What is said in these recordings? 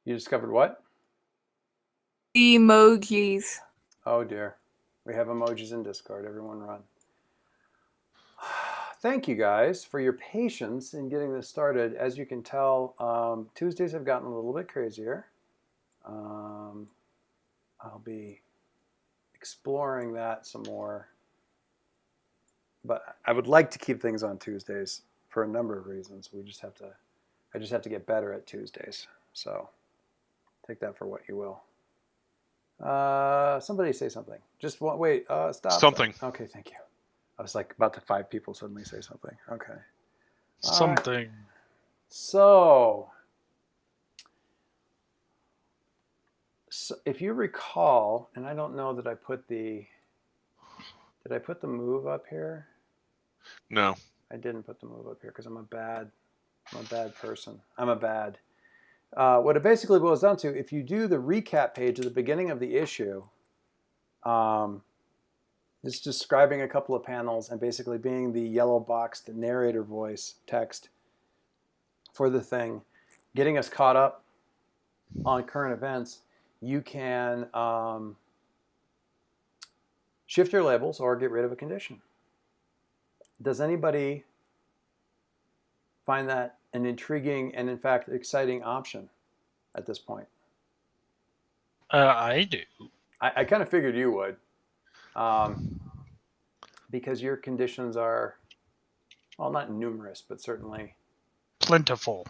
You discovered what? The emojis. Oh dear. We have emojis in Discord. Everyone run. Thank you guys for your patience in getting this started. As you can tell, Tuesdays have gotten a little bit crazier. I'll be exploring that some more. But I would like to keep things on Tuesdays for a number of reasons. I just have to get better at Tuesdays. So take that for what you will. Somebody say something. Just wait. Stop. Something. Okay, thank you. I was like about to 5 people suddenly say something. Okay. Something. Right. So if you recall, and I don't know that I put the. Did I put the move up here? No. I didn't put the move up here because I'm a bad person. What it basically boils down to, if you do the recap page at the beginning of the issue, it's describing a couple of panels and basically being the yellow boxed narrator voice text for the thing, getting us caught up on current events. You can shift your labels or get rid of a condition. Does anybody find that an intriguing and, in fact, exciting option at this point? I do. I kind of figured you would, because your conditions are, well, not numerous, but certainly plentiful.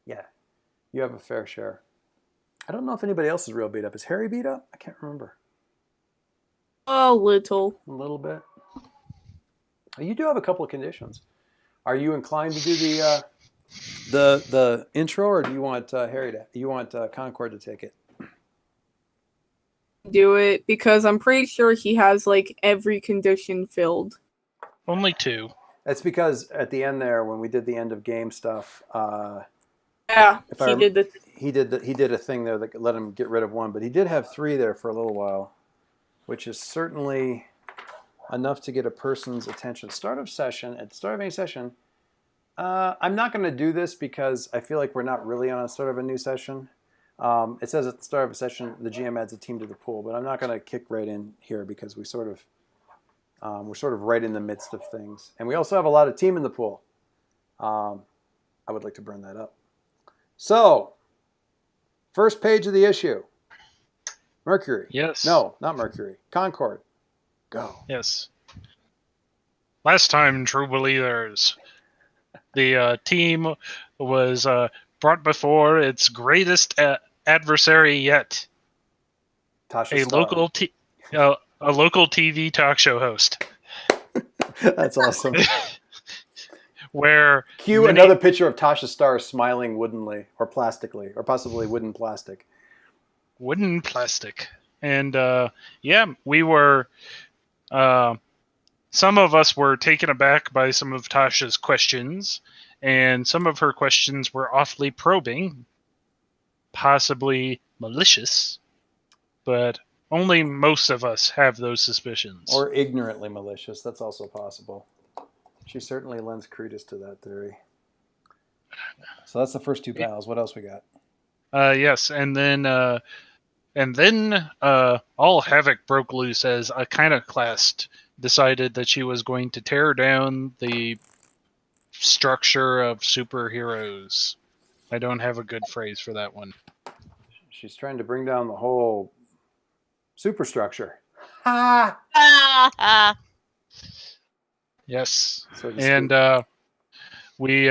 Yeah, you have a fair share. I don't know if anybody else is real beat up. Is Harry beat up? I can't remember. A little. A little bit. You do have a couple of conditions. Are you inclined to do the intro, or do you want Concord to take it? Do it because I'm pretty sure he has like every condition filled. Only 2. That's because at the end there, when we did the end of game stuff, he did a thing there that let him get rid of 1, but he did have 3 there for a little while, which is certainly enough to get a person's attention. Start of session, at the start of any session, I'm not going to do this because I feel like we're not really on a sort of a new session. It says at the start of a session, the GM adds a team to the pool, but I'm not going to kick right in here because we're sort of right in the midst of things. And we also have a lot of team in the pool. I would like to burn that up. So, first page of the issue. Mercury. Yes. No, not Mercury. Concord. Go. Yes. Last time, True Believers, the team was brought before its greatest adversary yet. Tasha a local TV talk show host. That's awesome. Where cue another picture of Tasha Starr smiling woodenly or plastically, or possibly wooden plastic. Wooden plastic. And we were some of us were taken aback by some of Tasha's questions, and some of her questions were awfully probing, possibly malicious, but only most of us have those suspicions. Or ignorantly malicious. That's also possible. She certainly lends credence to that theory. So that's the first 2 panels. What else we got? Yes, and then all havoc broke loose as Iconoclast decided that she was going to tear down the structure of superheroes. I don't have a good phrase for that one. She's trying to bring down the whole superstructure. Yes. And we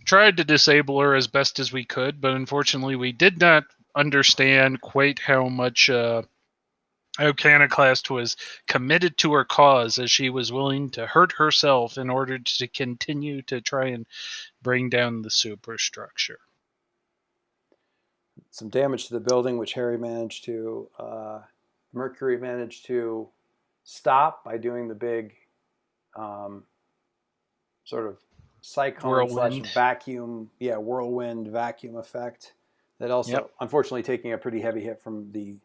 tried to disable her as best as we could, but unfortunately we did not understand quite how much Iconoclast was committed to her cause, as she was willing to hurt herself in order to continue to try and bring down the superstructure. Some damage to the building, which Mercury managed to stop by doing the big sort of cyclone / vacuum, whirlwind vacuum effect. That also, unfortunately, taking a pretty heavy hit from the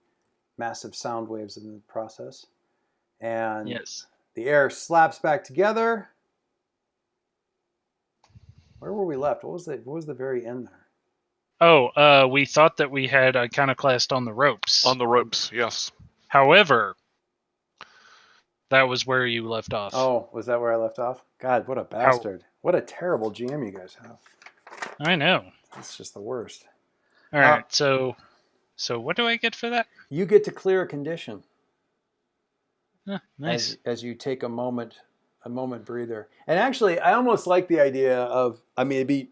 massive sound waves in the process. And the air slaps back together. Where were we left? What was the very end We thought that we had Iconoclast on the ropes. On the ropes, yes. However, that was where you left off. Oh, was that where I left off? God, what a bastard. What a terrible GM you guys have. I know. It's just the worst. All right, so what do I get for that? You get to clear a condition. Nice. As you take a moment breather. And actually, I almost like the idea of, I mean, it'd be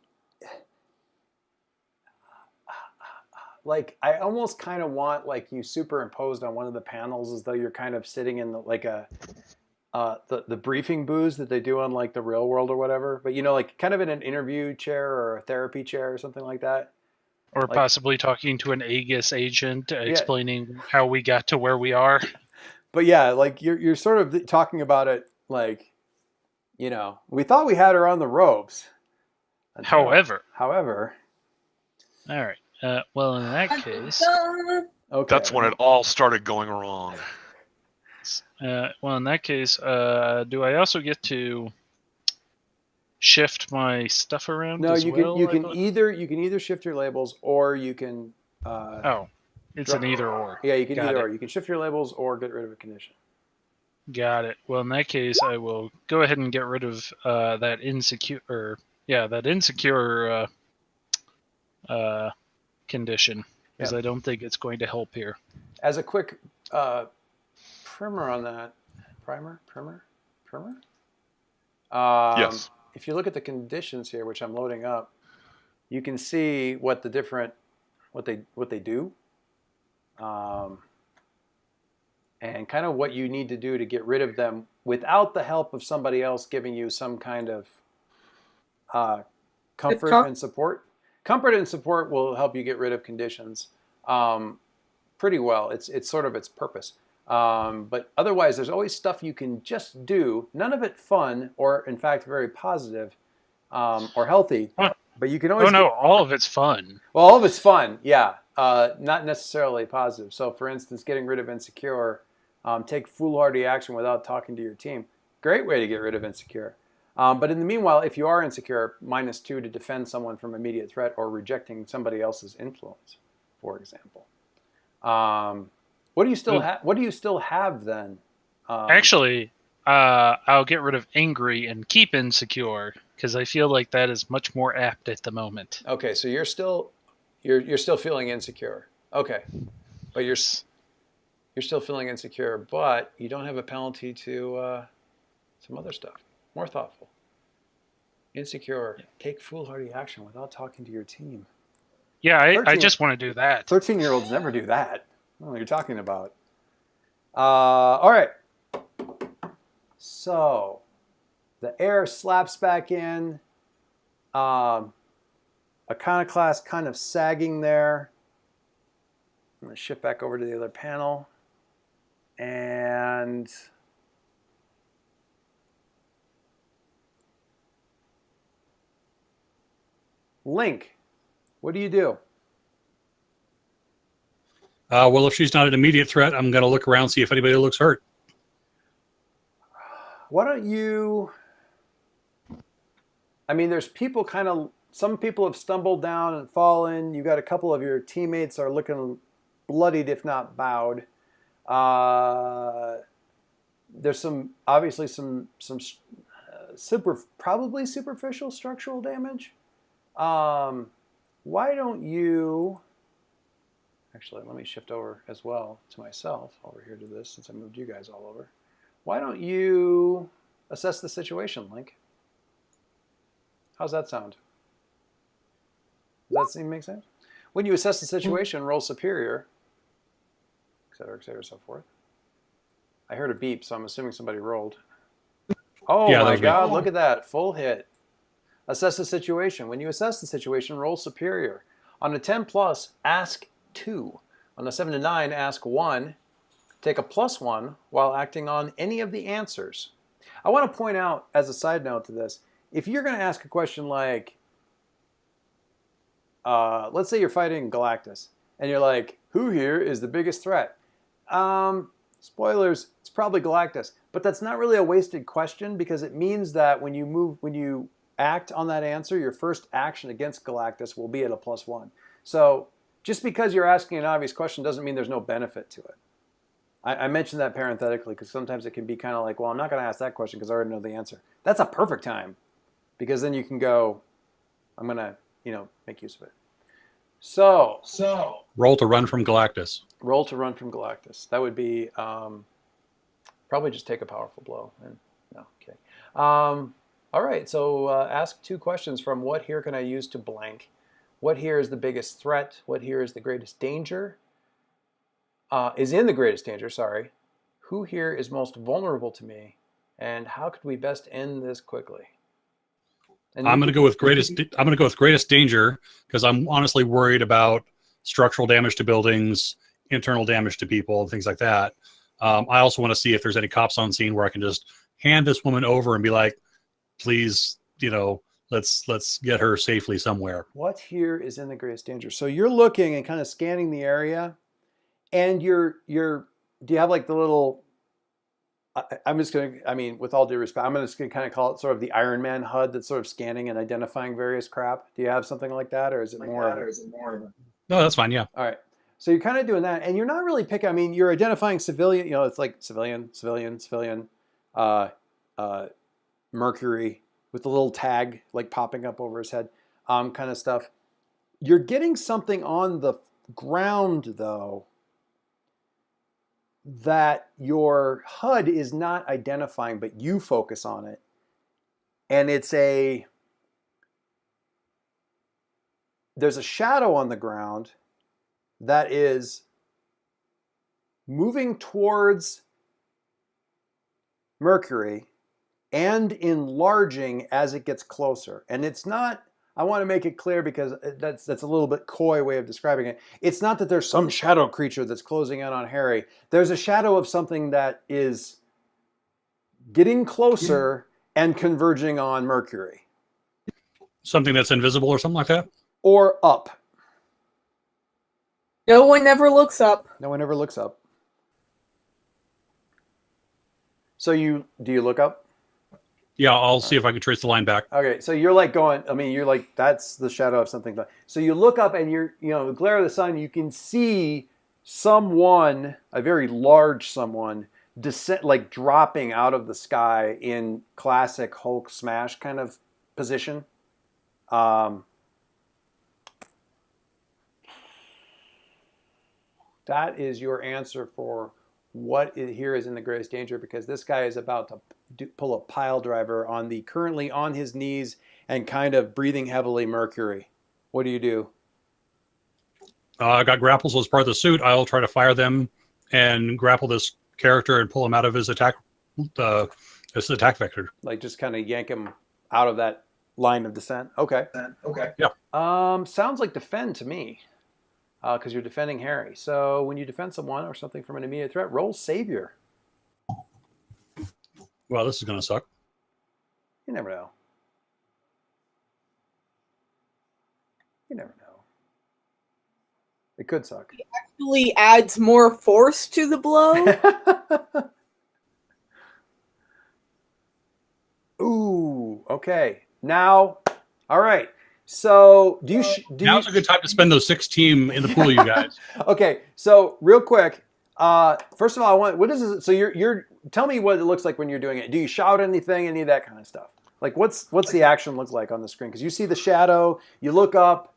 like, I almost kind of want like you superimposed on one of the panels as though you're kind of sitting in the briefing booths that they do on like the real world or whatever, but like kind of in an interview chair or a therapy chair or something like that. Or like, possibly talking to an Aegis agent explaining how we got to where we are. But yeah, like you're sort of talking about it like, we thought we had her on the ropes. However. All right. Well, in that case. Okay. That's when it all started going wrong. Well, in that case, do I also get to shift my stuff around? No, as you well, can either shift your labels or you can. It's an either or. Yeah, you can Got either it. or. You can shift your labels or get rid of a condition. Got it. Well, in that case, I will go ahead and get rid of that insecure condition, because I don't think it's going to help here. As a quick primer on that, primer. Yes. If you look at the conditions here, which I'm loading up, you can see what they do, and kind of what you need to do to get rid of them without the help of somebody else giving you some kind of comfort and support. Comfort and support will help you get rid of conditions pretty well. It's sort of its purpose. But otherwise, there's always stuff you can just do. None of it fun or, in fact, very positive or healthy. But you can always. All of it's fun. Well, all of it's fun, yeah. Not necessarily positive. So, for instance, getting rid of insecure, take foolhardy action without talking to your team. Great way to get rid of insecure. But in the meanwhile, if you are insecure, -2 to defend someone from immediate threat or rejecting somebody else's influence, for example. What do you still have? What do you still have then? Actually, I'll get rid of angry and keep insecure, because I feel like that is much more apt at the moment. Okay, so you're still feeling insecure. Okay, but you're still feeling insecure, but you don't have a penalty to some other stuff. More thoughtful. Insecure. Take foolhardy action without talking to your team. Yeah, I just want to do that. 13-year-olds never do that. I don't know what you're talking about. All right. So the air slaps back in. Iconoclast kind of sagging there. I'm going to shift back over to the other panel. And Link, what do you do? Well, if she's not an immediate threat, I'm going to look around, see if anybody looks hurt. Why don't you... I mean, there's people some people have stumbled down and fallen. You got a couple of your teammates are looking bloodied, if not bowed. There's obviously some probably superficial structural damage. Why don't you... Actually, let me shift over as well to myself over here to this, since I moved you guys all over. Why don't you assess the situation, Link? How's that sound? Does that seem to make sense? When you assess the situation, roll superior, et cetera, so forth. I heard a beep, so I'm assuming somebody rolled. Oh Yeah, my God, me. look at that, full hit. Assess the situation. When you assess the situation, roll superior. On a 10 plus, ask 2. On a 7 to 9, ask 1. Take a +1 while acting on any of the answers. I want to point out, as a side note to this, if you're going to ask a question like, let's say you're fighting Galactus, and you're like, who here is the biggest threat? Spoilers, it's probably Galactus. But that's not really a wasted question, because it means that when you act on that answer, your first action against Galactus will be at a +1. So just because you're asking an obvious question doesn't mean there's no benefit to it. I mentioned that parenthetically because sometimes it can be kind of like, well, I'm not going to ask that question because I already know the answer. That's a perfect time because then you can go, I'm going to, make use of it. So Roll to run from Galactus. roll to run from Galactus. That would be probably just take a powerful blow. And, no, okay. All right, so ask 2 questions from what here can I use to blank? What here is the biggest threat? What here is the greatest danger? Is in the greatest danger, sorry. Who here is most vulnerable to me? And how could we best end this quickly? And I'm going to go with greatest danger because I'm honestly worried about structural damage to buildings, internal damage to people, and things like that. I also want to see if there's any cops on scene where I can just hand this woman over and be like, please, let's get her safely somewhere. What here is in the greatest danger? So you're looking and kind of scanning the area, and do you have like the little? I'm just going to, with all due respect, I'm just going to kind of call it sort of the Iron Man HUD that's sort of scanning and identifying various crap. Do you have something like that, or is it more? No, that's fine. Yeah. All right. So you're kind of doing that, and you're not really picking. You're identifying civilian. It's like civilian, Mercury with the little tag like popping up over his head, kind of stuff. You're getting something on the ground though that your HUD is not identifying, but you focus on it, and there's a shadow on the ground that is moving towards Mercury and enlarging as it gets closer. And it's not, I want to make it clear because that's a little bit coy way of describing it. It's not that there's some shadow creature that's closing in on Harry. There's a shadow of something that is getting closer and converging on Mercury. Something that's invisible or something like that? Or up. No one ever looks up. No one ever looks up. So do you look up? Yeah, I'll see if I can trace the line back. Okay, so you're like going, you're like, that's the shadow of something. So you look up and the glare of the sun, you can see someone, a very large someone, like dropping out of the sky in classic Hulk smash kind of position. That is your answer for what here is in the greatest danger, because this guy is about to pull a pile driver on the currently on his knees and kind of breathing heavily Mercury. What do you do? I got grapples as part of the suit. I'll try to fire them and grapple this character and pull him out of his attack vector. Like just kind of yank him out of that line of descent. Okay. Yeah. Sounds like defend to me. Because you're defending Harry. So when you defend someone or something from an immediate threat, roll Savior. Well, this is going to suck. You never know. You never know. It could suck. It actually adds more force to the blow. Ooh, okay. Now, all right. So now's a good time to spend those 6 team in the pool, you guys. Okay, so real quick, first of all, what is this? So you're tell me what it looks like when you're doing it. Do you shout anything, any of that kind of stuff? Like what's the action look like on the screen? Because you see the shadow, you look up.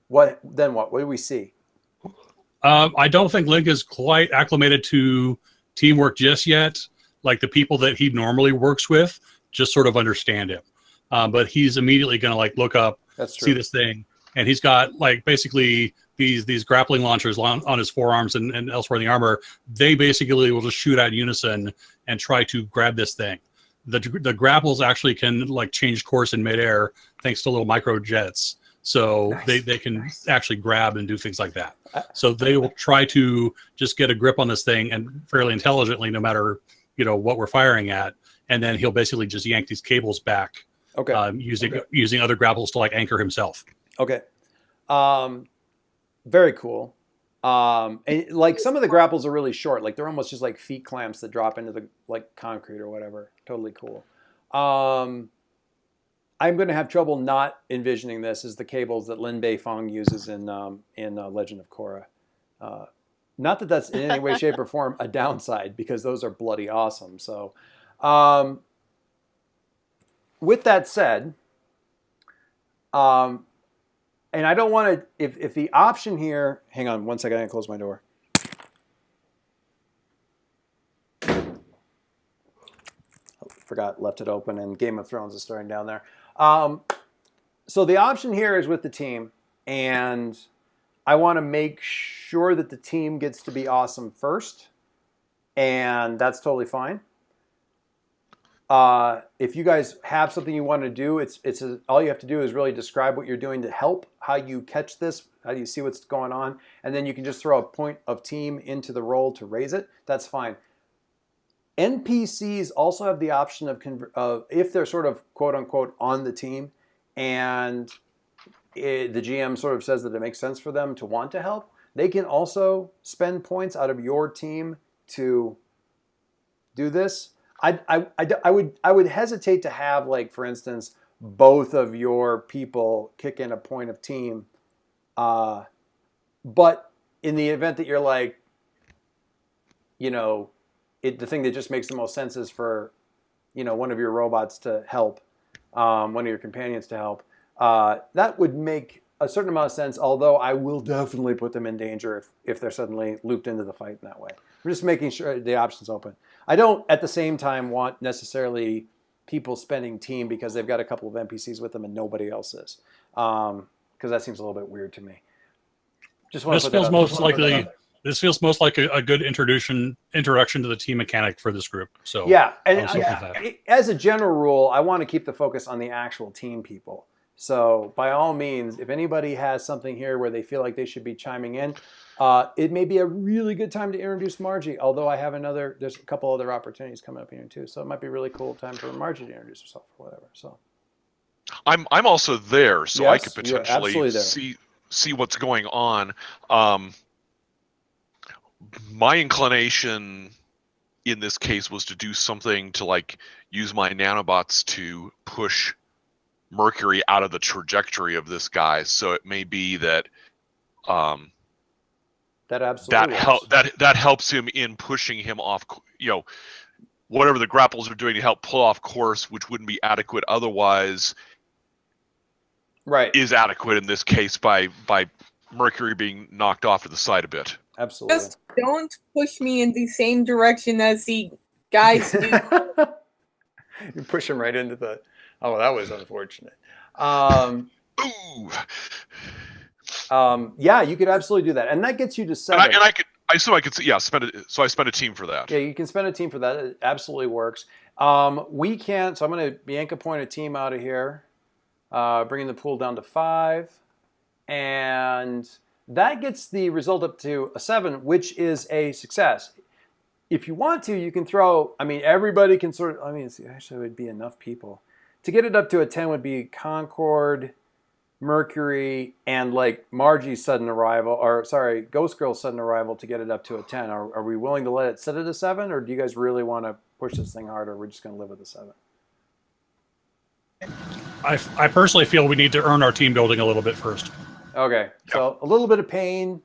What do we see? I don't think Link is quite acclimated to teamwork just yet. Like the people that he normally works with just sort of understand him. But he's immediately going to look up, see this thing, and he's got basically these grappling launchers on his forearms and elsewhere in the armor. They basically will just shoot out in unison and try to grab this thing. The grapples actually can change course in midair thanks to little micro jets, so they can actually grab and do things like that. So they will try to just get a grip on this thing and fairly intelligently, no matter what we're firing at, and then he'll basically just yank these cables back. Okay. Using other grapples to anchor himself. Okay. Very cool. And some of the grapples are really short. They're almost just feet clamps that drop into the concrete or whatever. Totally cool. I'm going to have trouble not envisioning this as the cables that Lin Beifong uses in Legend of Korra. Not that that's in any way, shape, or form a downside, because those are bloody awesome. So, with that said, and I don't want to, if the option here, hang on one second, I can close my door. Forgot, left it open, and Game of Thrones is starting down there. So the option here is with the team, and I want to make sure that the team gets to be awesome first, and that's totally fine. If you guys have something you want to do, all you have to do is really describe what you're doing to help, how you catch this, how do you see what's going on, and then you can just throw a point of team into the roll to raise it. That's fine. NPCs also have the option of if they're sort of quote unquote on the team, and the GM sort of says that it makes sense for them to want to help, they can also spend points out of your team to do this. I would hesitate to have, like, for instance, both of your people kick in a point of team, but in the event that you're like, you know, the thing that just makes the most sense is for, you know, one of your robots to help, one of your companions to help. That would make a certain amount of sense, although I will definitely put them in danger if they're suddenly looped into the fight in that way. We're just making sure the option's open. I don't, at the same time, want necessarily people spending team because they've got a couple of NPCs with them and nobody else is, because that seems a little bit weird to me. Just want This feels most likely. This feels most like a good introduction to the team mechanic for this group. So yeah, and as a general rule, I want to keep the focus on the actual team people. So by all means, if anybody has something here where they feel like they should be chiming in, it may be a really good time to introduce Margie. Although there's a couple other opportunities coming up here too. So it might be a really cool time for Margie to introduce herself or whatever. So I'm also there, so yes, I could potentially see what's going on. My inclination in this case was to do something to, like, use my nanobots to push Mercury out of the trajectory of this guy. So it may be that that helps him in pushing him off, you know, whatever the grapples are doing to help pull off course, which wouldn't be adequate otherwise, right, is adequate in this case by Mercury being knocked off to the side a bit. Absolutely. Just don't push me in the same direction as the guys do. You push him right into the... Oh, that was unfortunate. Ooh. Yeah, you could absolutely do that, and that gets you to 7. I spend a team for that. Yeah, you can spend a team for that. It absolutely works. We can't, so I'm going to yank a point of team out of here, bringing the pool down to 5, and that gets the result up to a 7, which is a success. If you want to, you can throw, I mean, everybody can sort of, I mean, actually it would be enough people. To get it up to a 10 would be Concord, Mercury, and like Margie's sudden arrival, or sorry, Ghost Girl's sudden arrival to get it up to a 10. Are we willing to let it sit at a 7, or do you guys really want to push this thing harder? We're just going to live with a 7. I personally feel we need to earn our team building a little bit first. Okay, so a little bit of pain.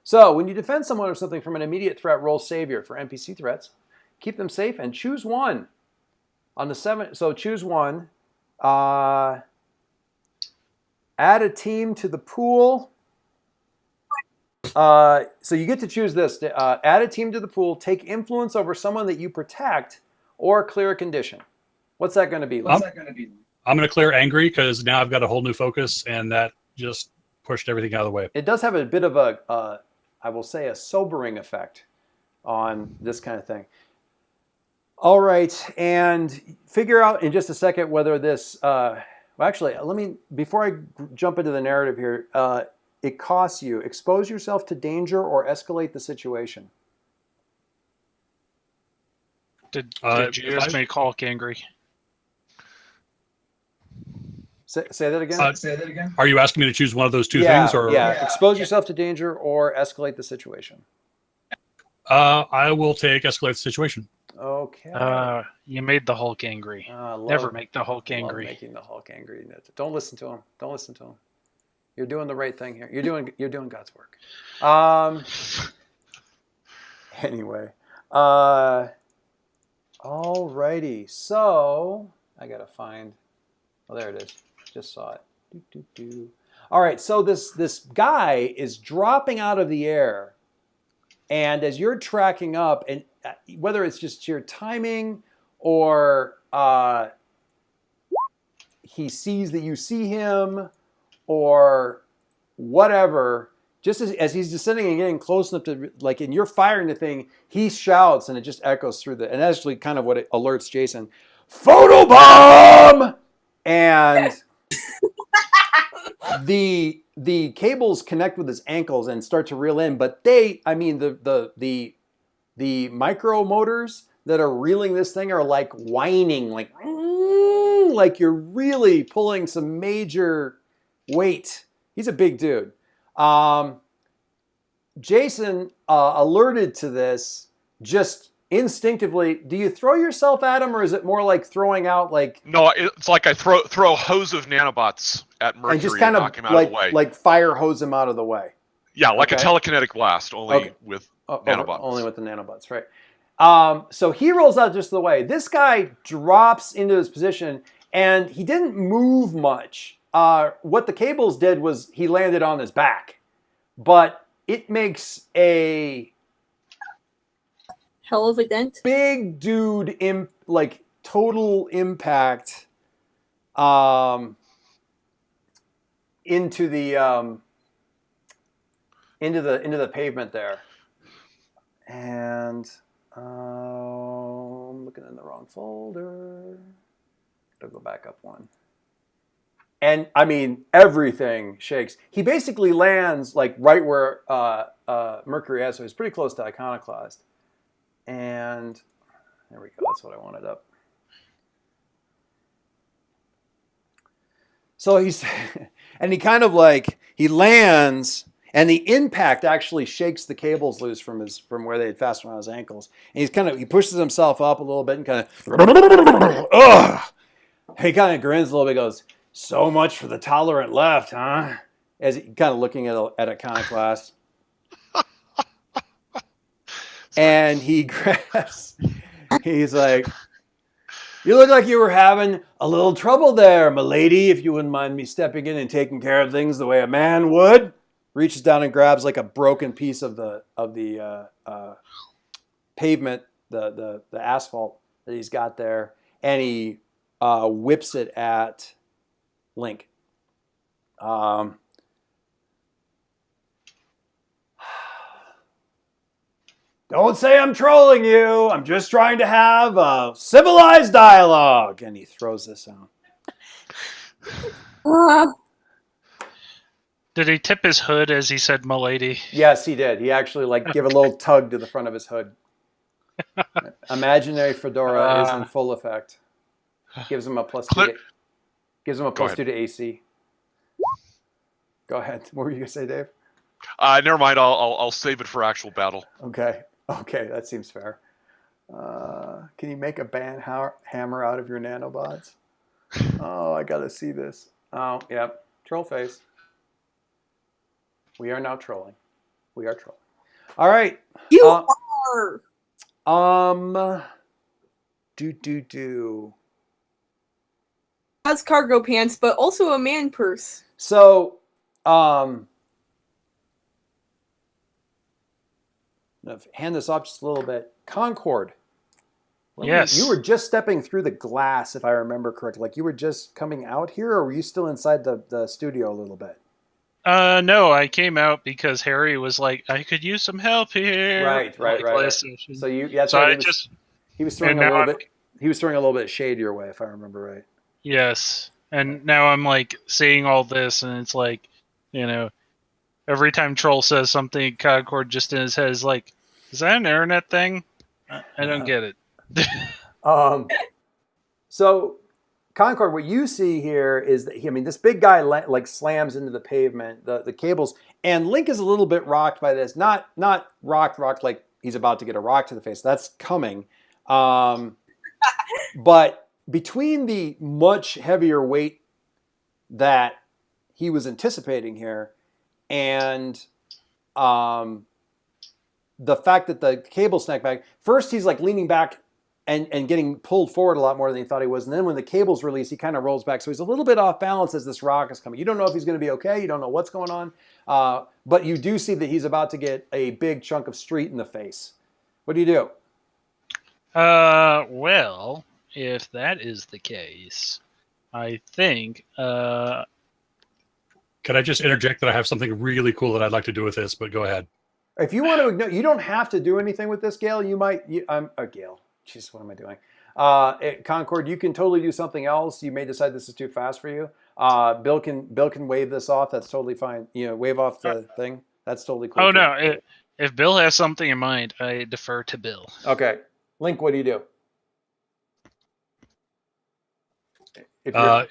So when you defend someone or something from an immediate threat, roll Savior for NPC threats. Keep them safe and choose 1. On the 7, so choose 1. Add a team to the pool. So you get to choose this. Add a team to the pool. Take influence over someone that you protect, or clear a condition. What's that going to be? I'm going to clear angry because now I've got a whole new focus, and that just pushed everything out of the way. It does have a bit of a, I will say, a sobering effect on this kind of thing. All right, and figure out in just a second whether this. Well, actually, before I jump into the narrative here, it costs you. Expose yourself to danger or escalate the situation. Did you just make Hulk angry? Say that again. Are you asking me to choose one of those two things? Or Expose yourself to danger or escalate the situation. I will take escalate the situation. Okay. You made the Hulk angry. Never make the Hulk love angry. making the Hulk angry. Don't listen to him. Don't listen to him. You're doing the right thing here. You're doing God's work. Anyway. Alrighty. So I gotta find. Oh, there it is. Just saw it. All right. So this guy is dropping out of the air, and as you're tracking up, and whether it's just your timing or he sees that you see him or whatever, just as he's descending and getting close enough to, like, and you're firing the thing, he shouts and it just echoes through and actually kind of what it alerts Jason, photobomb! And the cables connect with his ankles and start to reel in, but the micro motors that are reeling this thing are like whining, like you're really pulling some major weight. He's a big dude. Jason, alerted to this, just instinctively, do you throw yourself at him, or is it more like throwing out like? No, it's like I throw a hose of nanobots at Mercury and just kind of knock him out of the way. Like fire hose him out of the way. Yeah, like a telekinetic blast, only with nanobots. Only with the nanobots, right? So he rolls out just the way. This guy drops into his position, and he didn't move much. What the cables did was he landed on his back, but it makes a hell of a dent. Big dude, total impact, into the pavement there, and I'm looking in the wrong folder. Gotta go back up one. And I mean, everything shakes. He basically lands like right where Mercury is, so he's pretty close to Iconoclast. And there we go. That's what I wanted up. So he kind of like, he lands, and the impact actually shakes the cables loose from where they had fastened around his ankles. And he pushes himself up a little bit and kind of, ugh. He kind of grins a little bit, goes, "So much for the tolerant left, huh?" As he kind of looking at Iconoclast. And he grabs, he's like, "You look like you were having a little trouble there, milady, if you wouldn't mind me stepping in and taking care of things the way a man would." Reaches down and grabs like a broken piece of the pavement, the asphalt that he's got there, and he whips it at Link. "Don't say I'm trolling you. I'm just trying to have a civilized dialogue." And he throws this out. Did he tip his hood as he said "milady"? Yes, he did. He actually give a little tug to the front of his hood. Imaginary fedora is in full effect. Gives him a plus two. Gives him a plus 2 to AC. Go ahead. What were you gonna say, Dave? Never mind. I'll save it for actual battle. Okay, that seems fair. Can you make a band hammer out of your nanobots? Oh, I gotta see this. Oh, yep. Troll face. We are now trolling. We are trolling. All right. You are. Has cargo pants, but also a man purse. So, hand this off just a little bit. Concord. Yes. You were just stepping through the glass, if I remember correctly. Like you were just coming out here, or were you still inside the studio a little bit? No, I came out because Harry was like, "I could use some help here." Right. So he was throwing a little bit. He was throwing a little bit of shade your way, if I remember right. Yes, and now I'm like seeing all this, and it's like, every time Troll says something, Concord just in his head is like, "Is that an internet thing? I don't get it." So, Concord, what you see here is that this big guy slams into the pavement, the cables, and Link is a little bit rocked by this. Not rocked like he's about to get a rock to the face. That's coming, But between the much heavier weight that he was anticipating here and the fact that the cable snapped back, first he's like leaning back and getting pulled forward a lot more than he thought he was. And then when the cable's released, he kind of rolls back. So he's a little bit off balance as this rock is coming. You don't know if he's going to be okay. You don't know what's going on. But you do see that he's about to get a big chunk of street in the face. What do you do? Well, if that is the case, I think. Can I just interject that I have something really cool that I'd like to do with this? But go ahead. If you want to ignore, you don't have to do anything with this, Gail. You might. Gail. Jeez, what am I doing? Concord, you can totally do something else. You may decide this is too fast for you. Bill can wave this off. That's totally fine. Wave off the thing. That's totally cool. Oh too. No! If Bill has something in mind, I defer to Bill. Okay, Link, what do you do?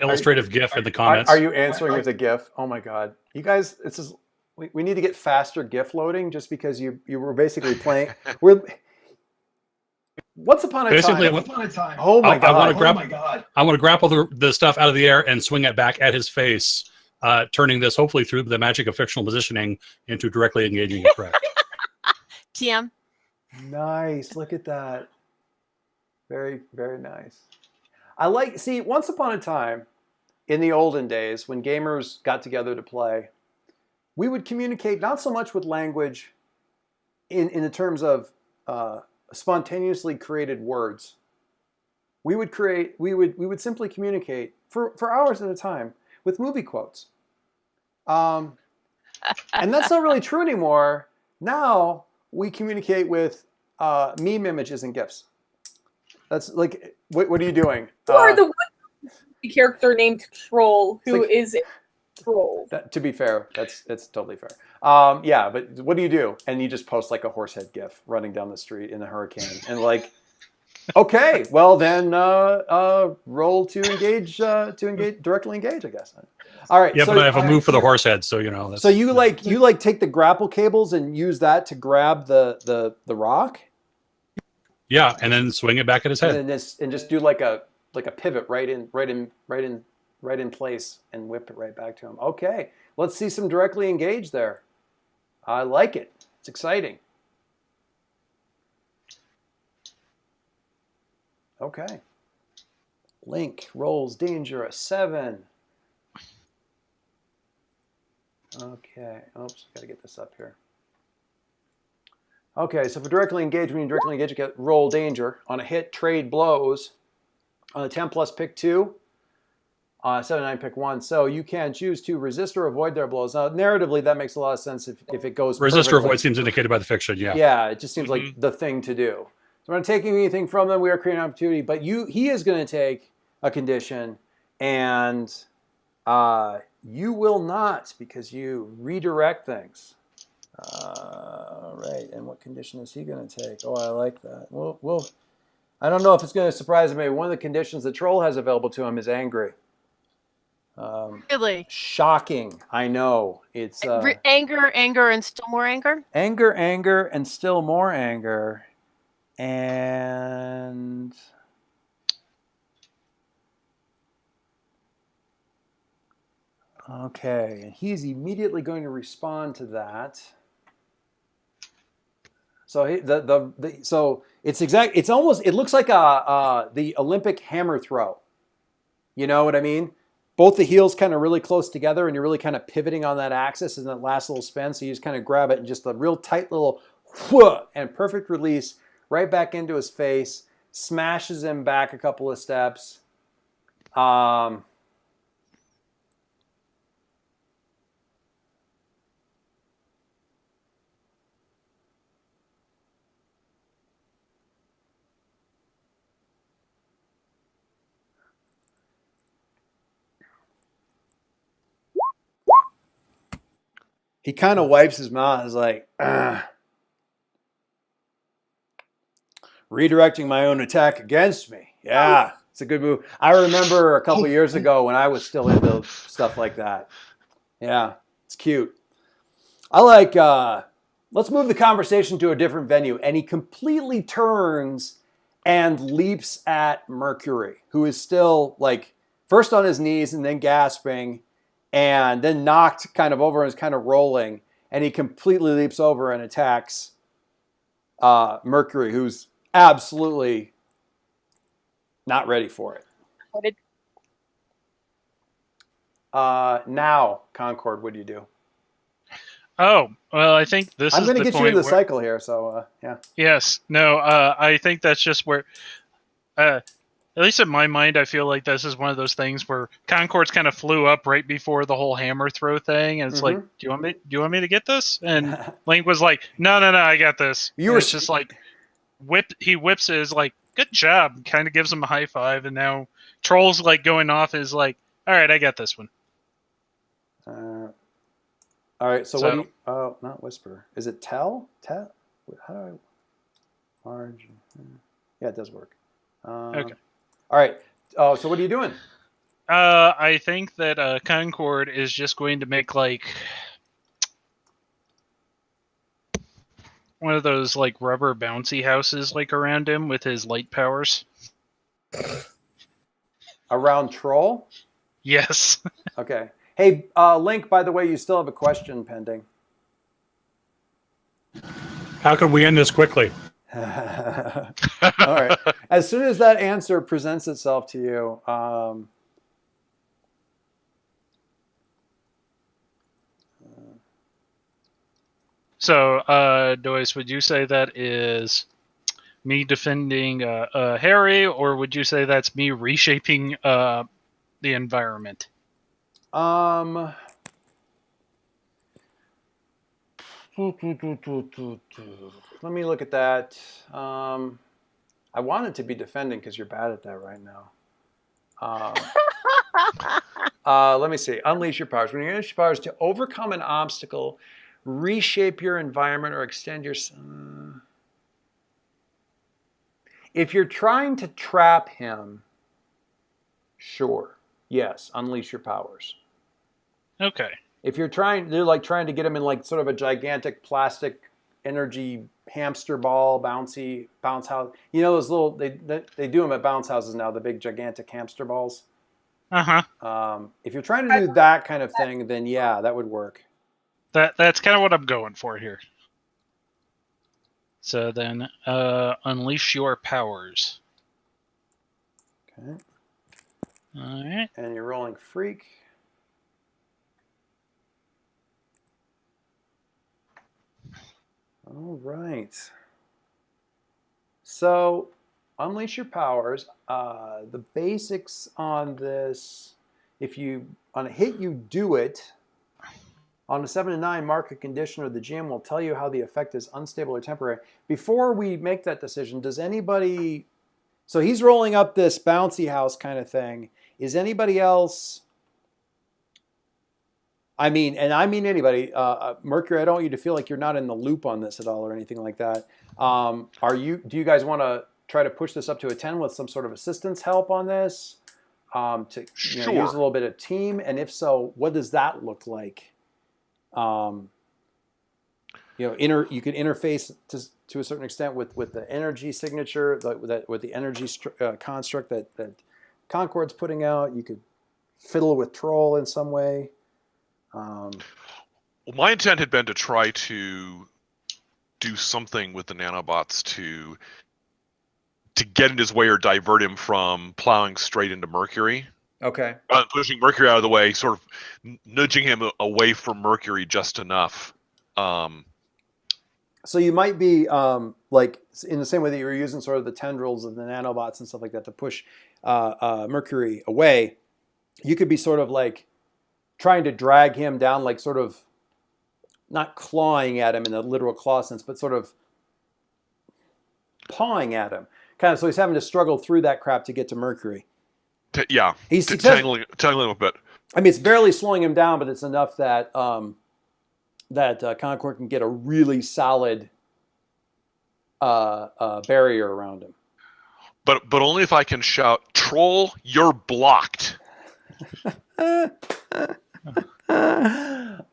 Illustrative GIF in the comments. Are you answering with a GIF? Oh my God, you guys! This is we need to get faster GIF loading just because you were basically playing. Once upon a time. Oh my God! I want to grapple the stuff out of the air and swing it back at his face, turning this hopefully through the magic of fictional positioning into directly engaging a threat. TM. Nice. Look at that. Very, very nice. Once upon a time, in the olden days, when gamers got together to play, we would communicate not so much with language in the terms of spontaneously created words. We would simply communicate for hours at a time with movie quotes. And that's not really true anymore. Now we communicate with meme images and GIFs. That's like, what are you doing? You are the one character named Troll who is a troll. To be fair, that's totally fair. Yeah, but what do? And you just post like a horsehead GIF running down the street in a hurricane, and like, okay, well then, roll to engage, directly engage, I guess. All right. Yeah, so, but I have a move for the horse head, so that's, so you take the grapple cables and use that to grab the rock. Yeah, and then swing it back at his head, and just do like a pivot right in place and whip it right back to him. Okay, let's see some directly engage there. I like it. It's exciting. Okay. Link rolls danger a 7. Okay. Oops, got to get this up here. Okay, so for directly engage, when you directly engage, you get roll danger. On a hit, trade blows. On a 10 plus, pick 2. 7-9, pick 1. So you can choose to resist or avoid their blows. Now, narratively, that makes a lot of sense if it goes resist perfectly. or avoid seems indicated by the fiction, yeah. Yeah, it just seems like the thing to do. So we're not taking anything from them. We are creating an opportunity. But he is going to take a condition, and you will not, because you redirect things. Right, and what condition is he going to take? Oh, I like that. Well, I don't know if it's going to surprise him. Maybe one of the conditions the troll has available to him is angry. Really? Shocking. I know. It's anger, and still more anger? Anger, and still more anger. And okay, and he's immediately going to respond to that. So it looks like the Olympic hammer throw. You know what I mean? Both the heels kind of really close together, and you're really kind of pivoting on that axis in that last little spin. So you just kind of grab it and just a real tight little whoa, and perfect release right back into his face, smashes him back a couple of steps. He kind of wipes his mouth. He's like, redirecting my own attack against me. Yeah, it's a good move. I remember a couple years ago when I was still into stuff like that. Yeah, it's cute. I like, let's move the conversation to a different venue. And he completely turns and leaps at Mercury, who is still like first on his knees and then gasping, and then knocked kind of over and is kind of rolling, and he completely leaps over and attacks Mercury, who's absolutely not ready for it. What did- Now, Concord, what do you do? Oh, well, I think this I'm is going to the get you point in the where, cycle here, so yeah. Yes. No, I think that's just where, at least in my mind, I feel like this is one of those things where Concord's kind of flew up right before the whole hammer throw thing, and it's like, do you want me to get this? And Link was like, no, I got this. It's just like, he whips it, is like, good job, kind of gives him a high five, and now Troll's like going off, is like, all right, I got this one. All right, so what do you... Oh, not whisper. Is it tell? Tell? How do I... Large... Yeah, it does work. Okay. All right. Oh, so what are you doing? I think that Concord is just going to make, like, one of those, like, rubber bouncy houses, like, around him with his light powers. Around Troll? Yes. Okay. Hey, Link, by the way, you still have a question pending. How can we end this quickly? All right. As soon as that answer presents itself to you, So, Doyce, would you say that is me defending Harry, or would you say that's me reshaping the environment? let me look at that. I want it to be defending because you're bad at that right now. Let me see. Unleash your powers. When you unleash your powers to overcome an obstacle, reshape your environment, or extend your... If you're trying to trap him, sure. Yes, unleash your powers. Okay. If you're trying, they're like trying to get him in like sort of a gigantic plastic energy hamster ball, bounce house. You know those little, they do them at bounce houses now, the big gigantic hamster balls. If you're trying to do that kind of thing, then yeah, that would work. That's kind of what I'm going for here. So then, unleash your powers. Okay. All right. And you're rolling freak. All right. So, unleash your powers. The basics on this: if you on a hit, you do it. On a 7 to 9, mark a condition, or the GM will tell you how the effect is unstable or temporary. Before we make that decision, does anybody... So he's rolling up this bouncy house kind of thing. Is anybody else... I mean anybody. Mercury, I don't want you to feel like you're not in the loop on this at all or anything like that. Do you guys want to try to push this up to a 10 with some sort of assistance help on this? To Sure. use a little bit of team? And if so, what does that look like? You could interface to a certain extent with the energy signature, with the energy construct that Concord's putting out. You could fiddle with Troll in some way. Well, my intent had been to try to do something with the nanobots to get in his way or divert him from plowing straight into Mercury. Okay. Pushing Mercury out of the way, sort of nudging him away from Mercury just enough. So you might be like in the same way that you were using sort of the tendrils of the nanobots and stuff like that to push Mercury away. You could be sort of like trying to drag him down, like sort of not clawing at him in the literal claw sense, but sort of pawing at him. Kind of, so he's having to struggle through that crap to get to Mercury. He's tangling him a bit. I mean, it's barely slowing him down, but it's enough that Concord can get a really solid barrier around him. But only if I can shout, "Troll, you're blocked."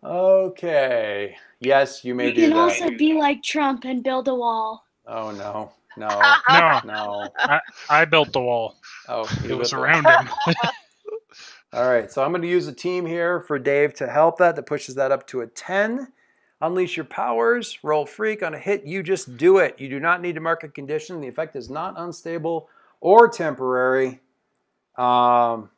Okay. Yes, you may You do can that. also be like Trump and build a wall. Oh no. No. No, No. I built the wall. Oh, It was built around him. All right, so I'm going to use a team here for Dave to help that pushes that up to a 10. Unleash your powers, roll freak. On a hit, you just do it. You do not need to mark a condition. The effect is not unstable or temporary. Well,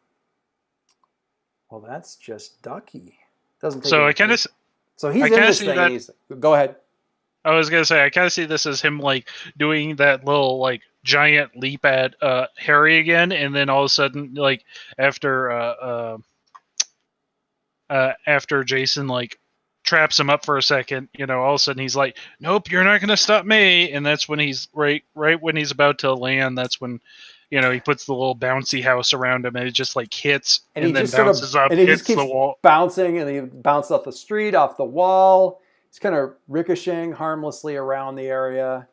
that's just Ducky. Doesn't take So any I kind of, hit. So he's I in kinda this see thing. that- And he's, go ahead. I was gonna say I kind of see this as him like doing that little like giant leap at Harry again, and then all of a sudden like after Jason like traps him up for a second, all of a sudden he's like, "Nope, you're not gonna stop me," and that's when he's right when he's about to land. That's when he puts the little bouncy house around him, and it just like hits And and he then just sort of, bounces up, and he hits just keeps the wall. bouncing, and he bounces off the street, off the wall. He's kind of ricocheting harmlessly around the area.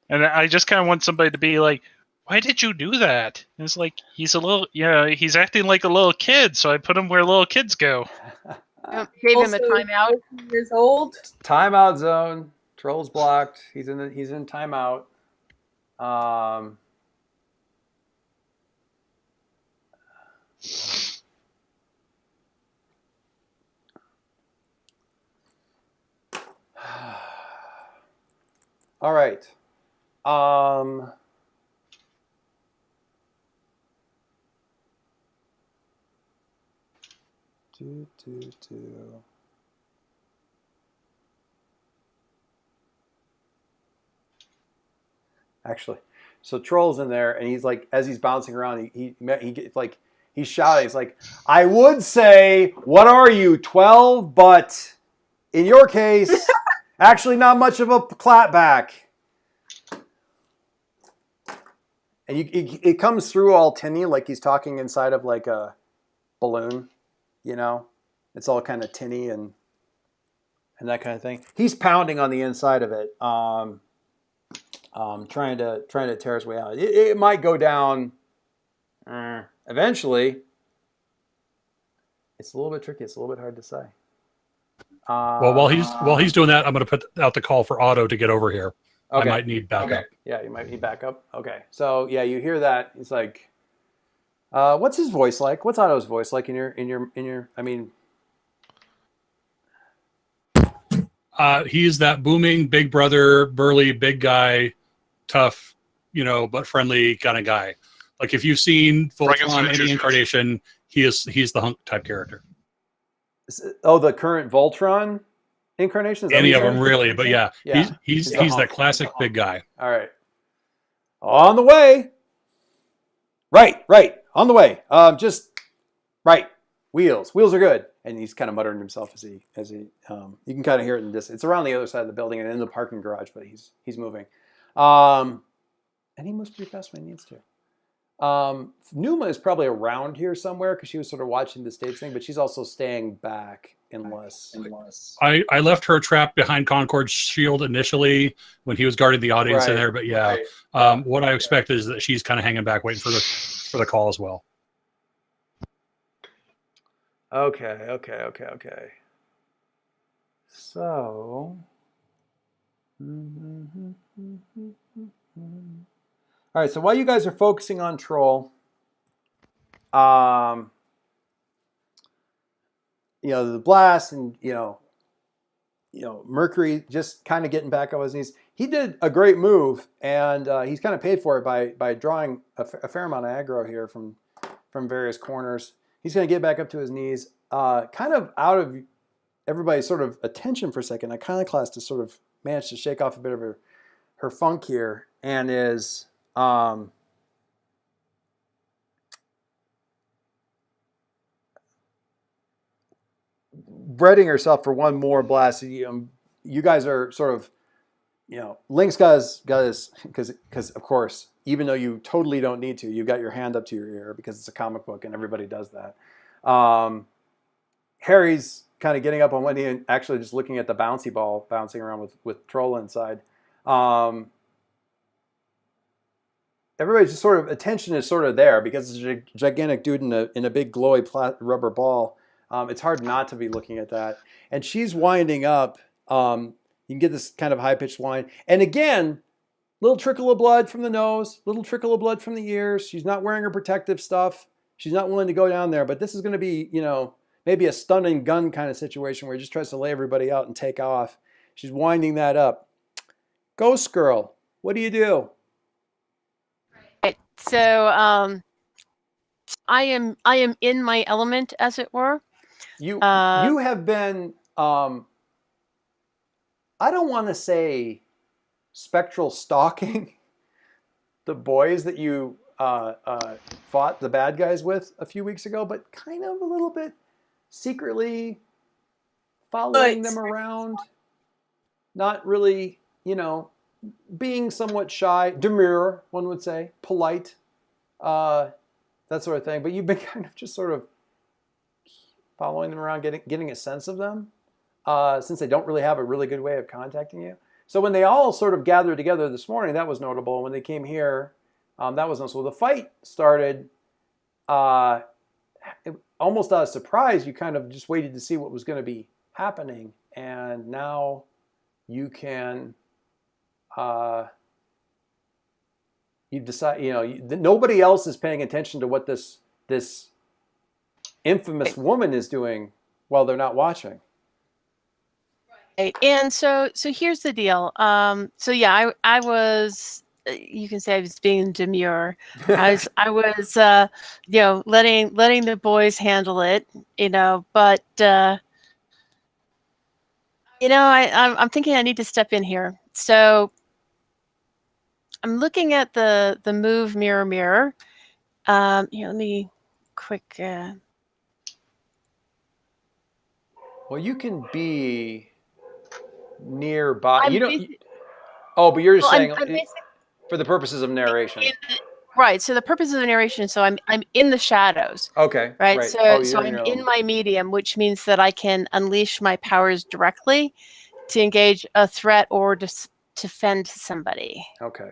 And I just kind of want somebody to be like, "Why did you do that?" And it's like he's a little, he's acting like a little kid, so I put him where little kids go. Gave him a Also, timeout. 14 years old. Timeout zone. Troll's blocked. He's in timeout. All right. Actually, so Troll's in there, and he's like, as he's bouncing around, he gets like, he's shouting. He's like, "I would say, what are you, 12? But in your case, actually not much of a clapback." And it comes through all tinny, like he's talking inside of like a balloon, It's all kind of tinny and that kind of thing. He's pounding on the inside of it, trying to tear his way out. It might go down eventually. It's a little bit tricky. It's a little bit hard to say. Well, while he's doing that, I'm going to put out the call for Otto to get over here. Okay. I might need backup. Okay. Yeah, you might need backup. Okay. So yeah, you hear that. It's like, what's his voice like? What's Otto's voice like in your? I mean, He's that booming big brother, burly big guy, tough, but friendly kind of guy. Like if you've seen Voltron any incarnation, he's the hunk type character. Oh, the current Voltron incarnation? Any of them really, but yeah. He's the hunk. that classic big guy. All right. On the way. Right. On the way. Just right. Wheels are good. And he's kind of muttering to himself as he you can kind of hear it in the distance. It's around the other side of the building and in the parking garage, but he's moving. And he moves pretty fast when he needs to. Numa is probably around here somewhere because she was sort of watching the stage thing, but she's also staying back unless. I left her trapped behind Concord's shield initially when he was guarding the audience in there, but yeah. What I expect is that she's kind of hanging back, waiting for the call as well. Okay. So. All right, so while you guys are focusing on Troll, the blast and Mercury just kind of getting back on his knees. He did a great move, and he's kind of paid for it by drawing a fair amount of aggro here from various corners. He's going to get back up to his knees, kind of out of everybody's sort of attention for a second. Iconoclast has sort of managed to shake off a bit of her funk here, and is breading herself for one more blast. You guys are sort of, Link's got his, because of course, even though you totally don't need to, you've got your hand up to your ear because it's a comic book and everybody does that. Harry's kind of getting up on one knee and actually just looking at the bouncy ball bouncing around with Troll inside. Everybody's just sort of attention is sort of there because it's a gigantic dude in a big glowy rubber ball. It's hard not to be looking at that. And she's winding up. You can get this kind of high pitched whine. And again, little trickle of blood from the nose, little trickle of blood from the ears. She's not wearing her protective stuff. She's not willing to go down there. But this is going to be, maybe a stun and gun kind of situation where he just tries to lay everybody out and take off. She's winding that up. Ghost Girl, what do you do? Right. So I am in my element, as it were. You have been, I don't want to say spectral stalking the boys that you fought the bad guys with a few weeks ago, but kind of a little bit secretly following them around. Not really, being somewhat shy, demure, one would say, polite, that sort of thing. But you've been kind of just sort of following them around, getting a sense of them, since they don't really have a really good way of contacting you. So when they all sort of gathered together this morning, that was notable. When they came here, that was notable. The fight started almost out of surprise. You kind of just waited to see what was going to be happening. And now you can, you decide, nobody else is paying attention to what this infamous woman is doing while they're not watching. Right. And so here's the deal. So yeah, I was, you can say I was being demure. I was letting the boys handle it, but I'm thinking I need to step in here. So I'm looking at the move mirror mirror. Let me quick. Well, you can be nearby. But you're just saying for the purposes of narration. Right. So the purposes of narration. So I'm in the shadows. Okay. Right. Right. So I'm in my medium, which means that I can unleash my powers directly to engage a threat or to defend somebody. Okay.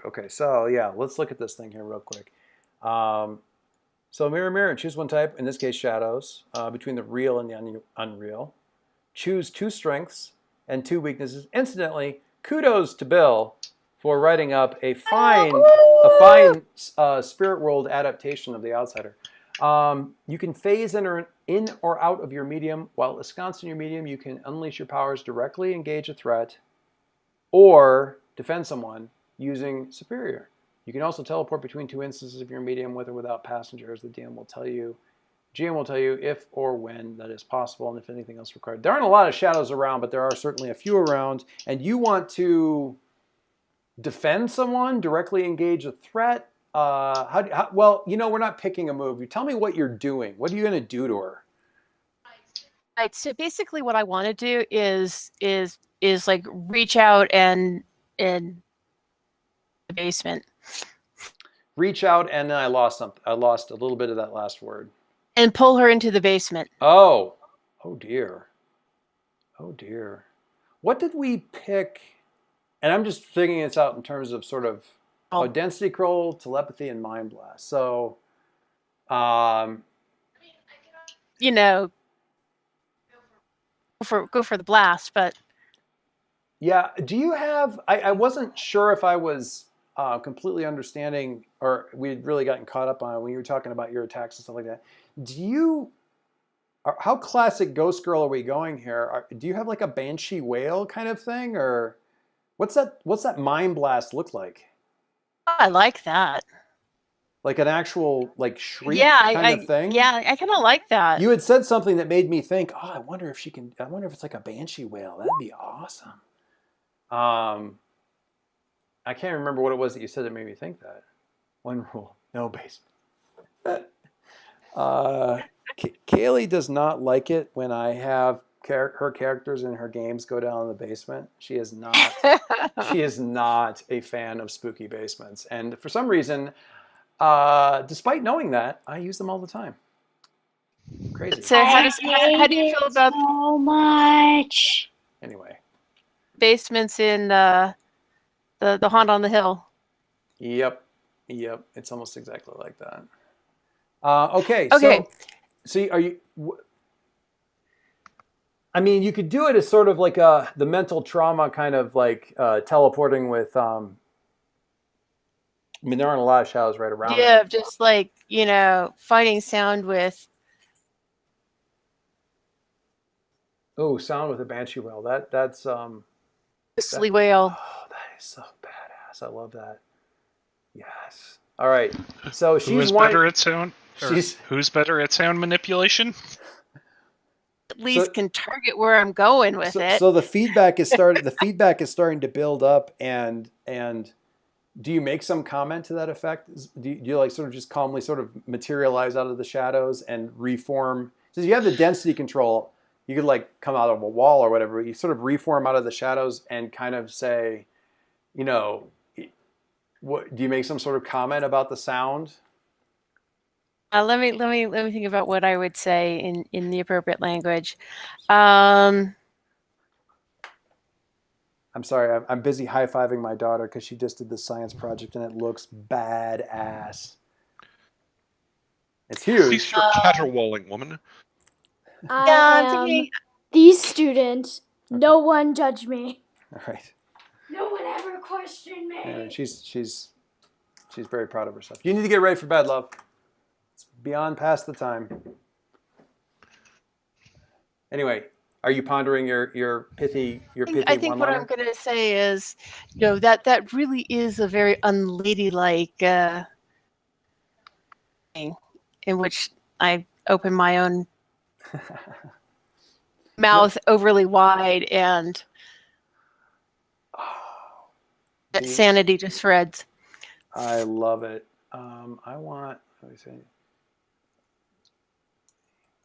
Okay. So yeah, let's look at this thing here real quick. So mirror, mirror, choose one type. In this case, shadows, between the real and the unreal. Choose 2 strengths and 2 weaknesses. Incidentally, kudos to Bill for writing up a fine spirit world adaptation of The Outsider. You can phase in or out of your medium. While ensconced in your medium, you can unleash your powers directly, engage a threat, or defend someone using superior. You can also teleport between 2 instances of your medium with or without passengers. The GM will tell you if or when that is possible and if anything else required. There aren't a lot of shadows around, but there are certainly a few around. And you want to defend someone, directly engage a threat. Well, we're not picking a move. You tell me what you're doing. What are you going to do to her? Right. So basically, what I want to do is like reach out and in the basement. Reach out, and then I lost something. I lost a little bit of that last word. And pull her into the basement. Oh dear. What did we pick? And I'm just figuring this out in terms of sort of density control, telepathy, and mind blast. So, go for the blast, but yeah. Do you have? I wasn't sure if I was completely understanding, or we had really gotten caught up on it when you were talking about your attacks and stuff like that. How classic Ghost Girl are we going here? Do you have like a Banshee whale kind of thing, or what's that mind blast look like? I like that. Like an actual shriek kind of thing? Yeah, I kind of like that. You had said something that made me think, I wonder if it's like a Banshee whale. That'd be awesome. I can't remember what it was that you said that made me think that. One rule, no basement. Kaylee does not like it when I have her characters in her games go down in the basement. She is not a fan of spooky basements. And for some reason, despite knowing that, I use them all the time. Crazy. So how do you feel about so much? Anyway. Basements in the Haunt on the Hill? Yep. It's almost exactly like that. Okay. So are you? I mean, you could do it as sort of like the mental trauma kind of like teleporting with. I mean, there aren't a lot of shadows right around Yeah, them. of just like, fighting sound with. Oh, sound with a banshee wail. That's Ghostly wail. Oh, that is so badass. I love that. Yes. All right. So Who she's is one. better at sound? Or She's who's better at sound manipulation? At least can target where I'm going with it. so the feedback is started. The feedback is starting to build up, and do you make some comment to that effect? Do you like sort of just calmly sort of materialize out of the shadows and reform? Since you have the density control, you could like come out of a wall or whatever. You sort of reform out of the shadows and kind of say, what do you make some sort of comment about the sound? Let me think about what I would say in the appropriate language. I'm sorry, I'm busy high-fiving my daughter because she just did the science project and it looks badass. It's huge. Cease your caterwauling, woman. I am thinking- the student. No one judge me. All right. No one ever question me. Anyway, she's very proud of herself. You need to get ready for bed, love. It's beyond past the time. Anyway, are you pondering your pithy I think what I'm one-liner? going to say is, that really is a very unladylike thing in which I open my own mouth overly wide and that See? sanity just shreds. I love it. Let me see.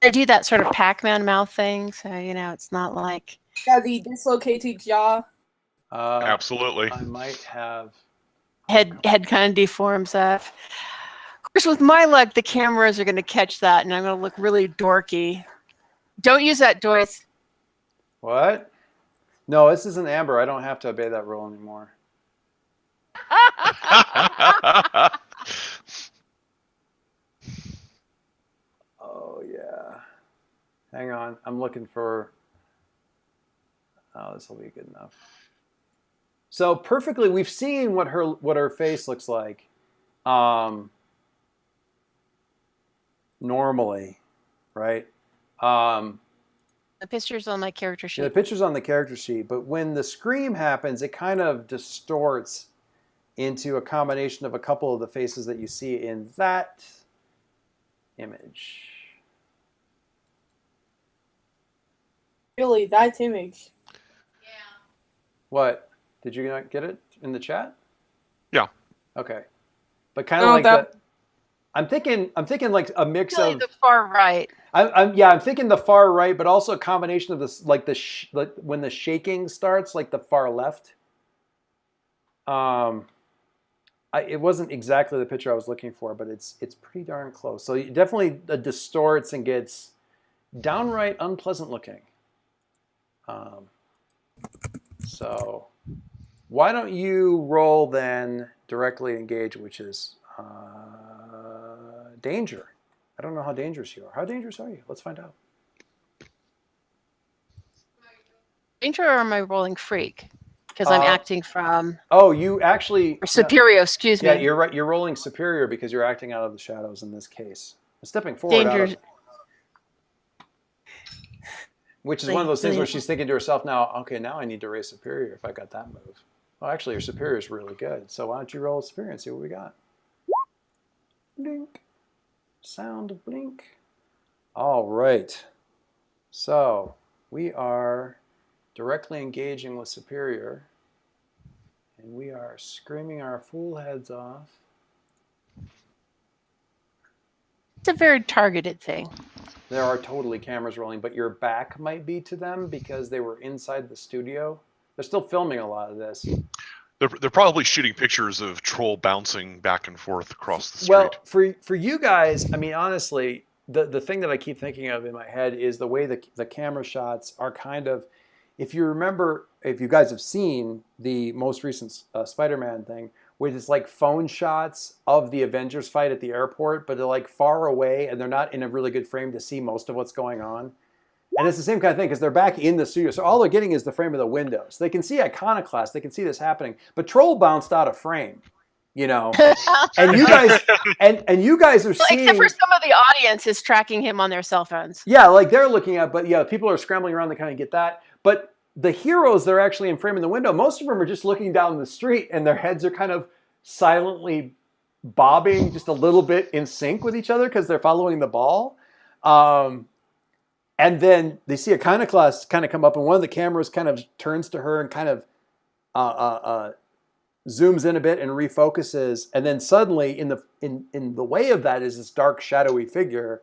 I do that sort of Pac-Man mouth thing, so it's not like Yeah, the dislocated jaw. Absolutely. I might have. head kind of deforms up. Of course, with my luck, the cameras are going to catch that, and I'm going to look really dorky. Don't use that, Joyce. What? No, this isn't Amber. I don't have to obey that rule anymore. Oh yeah. Hang on. I'm looking for. Oh, this will be good enough. So perfectly, we've seen what her face looks like. Normally, right? The picture's on my character sheet. The picture's on the character sheet, but when the scream happens, it kind of distorts into a combination of a couple of the faces that you see in that image. Really, that image. What? Did you not get it in the chat? Yeah. Okay. But kind of No, like that- that. I'm thinking like a mix Really of. the far right. I'm thinking the far right, but also a combination of this, like like when the shaking starts, like the far left. It wasn't exactly the picture I was looking for, but it's pretty darn close. So it definitely distorts and gets downright unpleasant looking. So why don't you roll then directly engage, which is danger. I don't know how dangerous you are. How dangerous are you? Let's find out. Danger or am I rolling freak? Because I'm acting from Oh, you actually or superior. Excuse me. Yeah, you're right. You're rolling superior because you're acting out of the shadows in this case. Stepping forward out of, Danger. which is one of those things where she's thinking to herself now, okay, now I need to raise superior if I got that move. Well, actually, your superior is really good. So why don't you roll superior and see what we got? Blink. Sound of blink. All right. So we are directly engaging with superior. And we are screaming our fool heads off. It's a very targeted thing. There are totally cameras rolling, but your back might be to them because they were inside the studio. They're still filming a lot of this. They're probably shooting pictures of Troll bouncing back and forth across the street. Well, for you guys, I mean, honestly, the thing that I keep thinking of in my head is the way the camera shots are kind of, if you remember, if you guys have seen the most recent Spider-Man thing, which is like phone shots of the Avengers fight at the airport, but they're like far away and they're not in a really good frame to see most of what's going on. And it's the same kind of thing because they're back in the studio. So all they're getting is the frame of the windows. They can see Iconoclast. They can see this happening. But Troll bounced out of frame, you know. And you guys and you guys are Well, seeing. except for some of the audience is tracking him on their cell phones. Yeah, like they're looking at, but yeah, people are scrambling around to kind of get that. But the heroes, they're actually in frame in the window. Most of them are just looking down the street and their heads are kind of silently bobbing just a little bit in sync with each other because they're following the ball. And then they see Iconoclast kind of come up and one of the cameras kind of turns to her and kind of zooms in a bit and refocuses. And then suddenly in the way of that is this dark, shadowy figure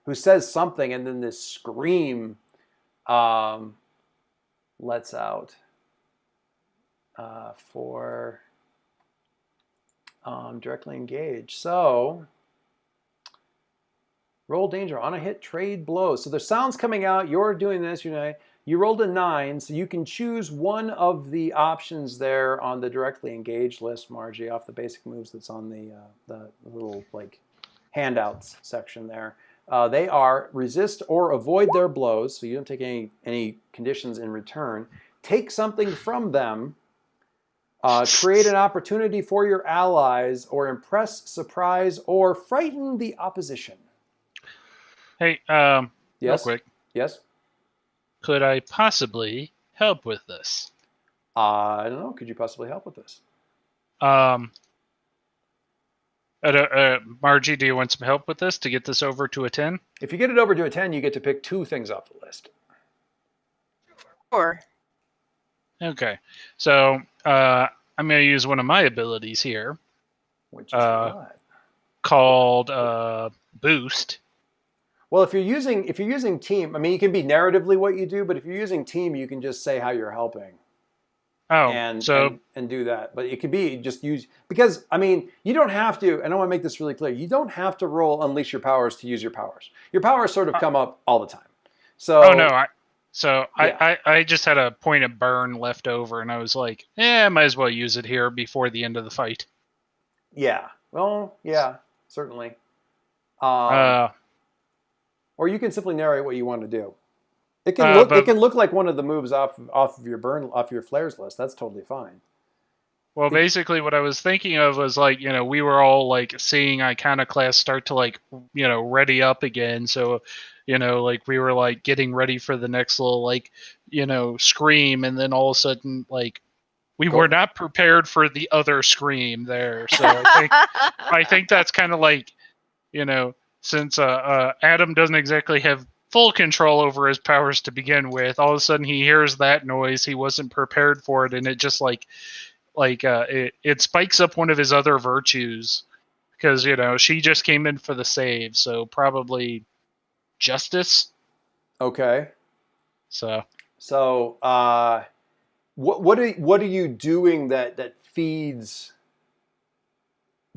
who says something, and then this scream lets out for directly engage. So roll danger on a hit, trade blows. So the sound's coming out. You're doing this. You rolled a 9, so you can choose one of the options there on the directly engaged list, Margie, off the basic moves that's on the little like handouts section there. They are resist or avoid their blows, so you don't take any conditions in return. Take something from them. Create an opportunity for your allies, or impress, surprise, or frighten the opposition. Hey, Yes? real quick, Yes? could I possibly help with this? I don't know. Could you possibly help with this? Margie, do you want some help with this to get this over to a 10? If you get it over to a 10, you get to pick 2 things off the list. Sure. Okay, so I'm going to use one of my abilities here Which is what? called Boost. Well, if you're using team, I mean, you can be narratively what you do, but if you're using team, you can just say how you're helping. Oh, and so do that. But it could be just use, because I mean, you don't have to, and I want to make this really clear, you don't have to roll unleash your powers to use your powers. Your powers sort of come up all the time. So I just had a point of burn left over, and I was like, I might as well use it here before the end of the fight. Yeah. Well, yeah, certainly. Or you can simply narrate what you want to do. It can look like one of the moves off of your flares list. That's totally fine. Well, basically what I was thinking of was like, we were all like seeing Iconoclast start to like, ready up again. So, like we were like getting ready for the next little like, scream, and then all of a sudden like we were not prepared for the other scream there. So I think that's kind of like, since Adam doesn't exactly have full control over his powers to begin with, all of a sudden he hears that noise. He wasn't prepared for it, and it just it spikes up one of his other virtues, because she just came in for the save, so probably justice. Okay. So what are you doing that feeds?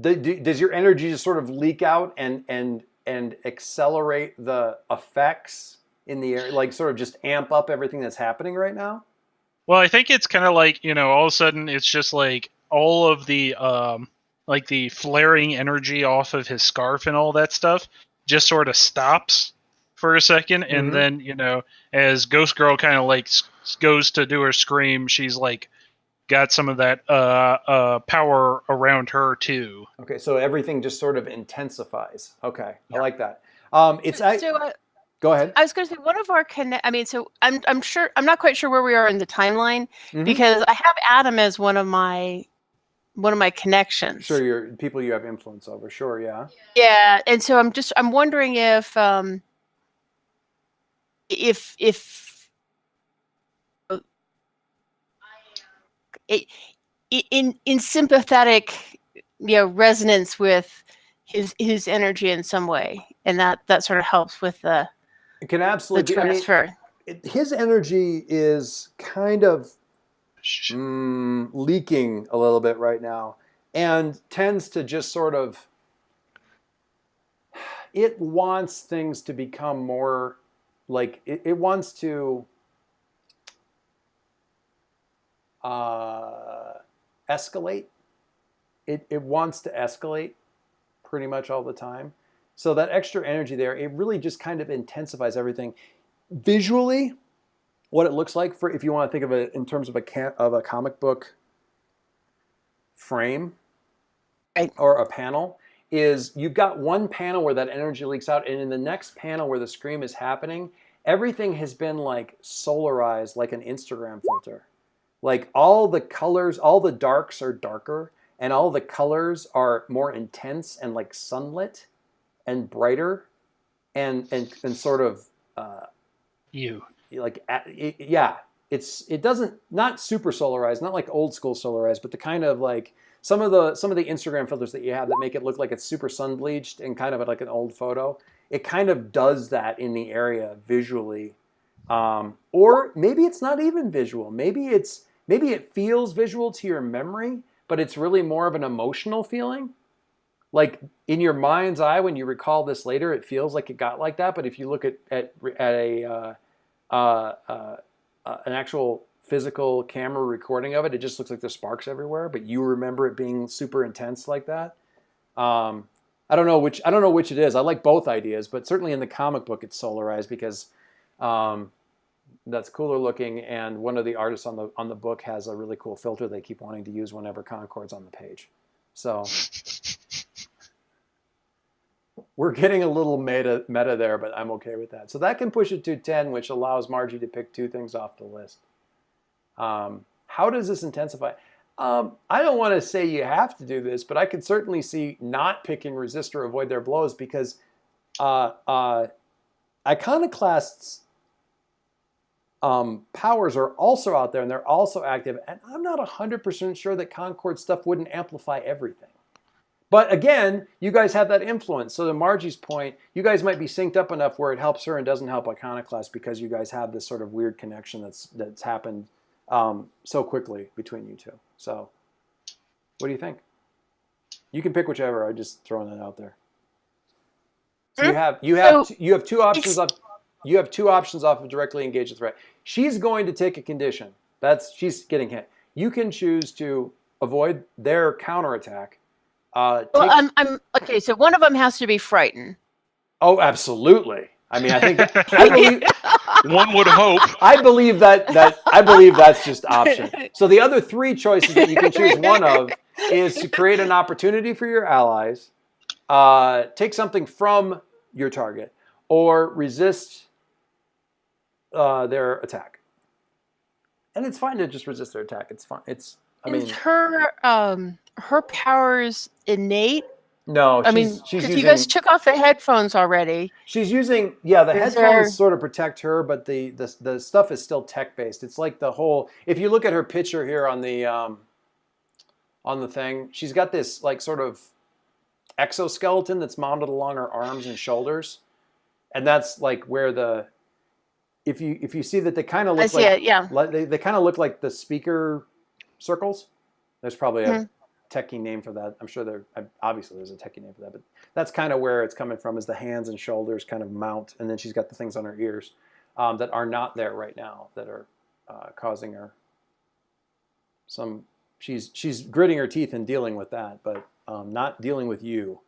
Does your energy just sort of leak out and accelerate the effects in the air, like sort of just amp up everything that's happening right now? Well, I think it's kind of like, all of a sudden it's just like all of the like the flaring energy off of his scarf and all that stuff just sort of stops for a second, and then as Ghost Girl kind of like goes to do her scream, she's like got some of that power around her too. Okay, so everything just sort of intensifies. Okay, yeah. I like that. Go ahead. I was going to say one of our I'm sure, I'm not quite sure where we are in the timeline, because I have Adam as one of my connections. Sure, your people you have influence over. Sure, yeah. Yeah, and so I'm wondering if in sympathetic, resonance with his energy in some way, and that sort of helps with the. It can absolutely the transfer. His energy is kind of leaking a little bit right now, and tends to just sort of. It wants things to become more like it wants to escalate. It wants to escalate pretty much all the time. So that extra energy there, it really just kind of intensifies everything. visually, what it looks like for if you want to think of it in terms of a comic book frame Right. or a panel, is you've got one panel where that energy leaks out, and in the next panel where the scream is happening, everything has been like solarized like an Instagram filter. Like all the colors, all the darks are darker, and all the colors are more intense and like sunlit and brighter and sort of like yeah, it doesn't, not super solarized, not like old school solarized, but the kind of like some of the Instagram filters that you have that make it look like it's super sun bleached and kind of like an old photo. It kind of does that in the area visually, or maybe it's not even visual. Maybe it feels visual to your memory, but it's really more of an emotional feeling. Like in your mind's eye, when you recall this later, it feels like it got like that. But if you look at an actual physical camera recording of it, it just looks like there's sparks everywhere. But you remember it being super intense like that. I don't know which it is. I like both ideas, but certainly in the comic book, it's solarized because that's cooler looking. And one of the artists on the book has a really cool filter they keep wanting to use whenever Concord's on the page. So we're getting a little meta there, but I'm okay with that. So that can push it to 10, which allows Margie to pick 2 things off the list. How does this intensify? I don't want to say you have to do this, but I could certainly see not picking resist or avoid their blows, because Iconoclast's powers are also out there and they're also active. And I'm not 100% sure that Concord stuff wouldn't amplify everything. But again, you guys have that influence. So to Margie's point, you guys might be synced up enough where it helps her and doesn't help Iconoclast, because you guys have this sort of weird connection that's happened so quickly between you two. So what do you think? You can pick whichever. I'm just throwing that out there. So you have 2 options off. You have 2 options off of directly engage the threat. She's going to take a condition. She's getting hit. You can choose to avoid their counterattack. Well, I'm okay. So one of them has to be frightened. Oh, absolutely. I mean, I believe One would hope. I believe that's just option. So the other 3 choices that you can choose one of is to create an opportunity for your allies, take something from your target, or resist their attack. And it's fine to just resist their attack. It's fine. Is her powers innate? No, she's using, you guys took off the headphones already. She's using the headphones sort of protect her, but the stuff is still tech based. It's like the whole. If you look at her picture here on the thing, she's got this like sort of exoskeleton that's mounted along her arms and shoulders, and that's like where the. If you see that they kind of look they kind of look like the speaker circles. There's probably a techie name for that. I'm sure obviously there's a techie name for that, but that's kind of where it's coming from, is the hands and shoulders kind of mount, and then she's got the things on her ears that are not there right now, that are causing her some. She's gritting her teeth and dealing with that, but not dealing with you.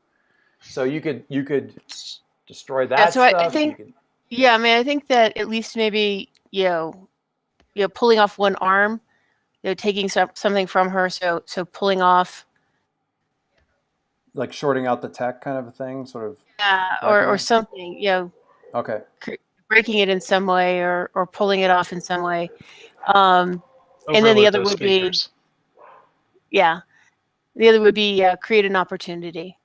So you could destroy that stuff. I think. Yeah, I mean, I think that at least maybe pulling off one arm. Taking something from her, so pulling off, like shorting out the tech kind of a thing, sort of. Yeah, or something, Okay. Breaking it in some way, or pulling it off in some way, and then the other would speakers. be create an opportunity.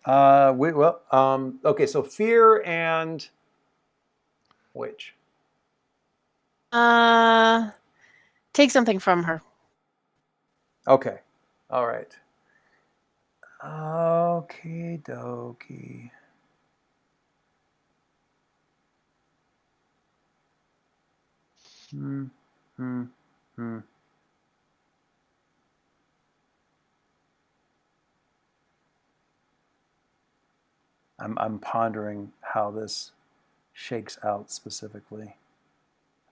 Okay, so fear and which. Take something from her. Okay. All right. Okie dokie. I'm pondering how this shakes out specifically.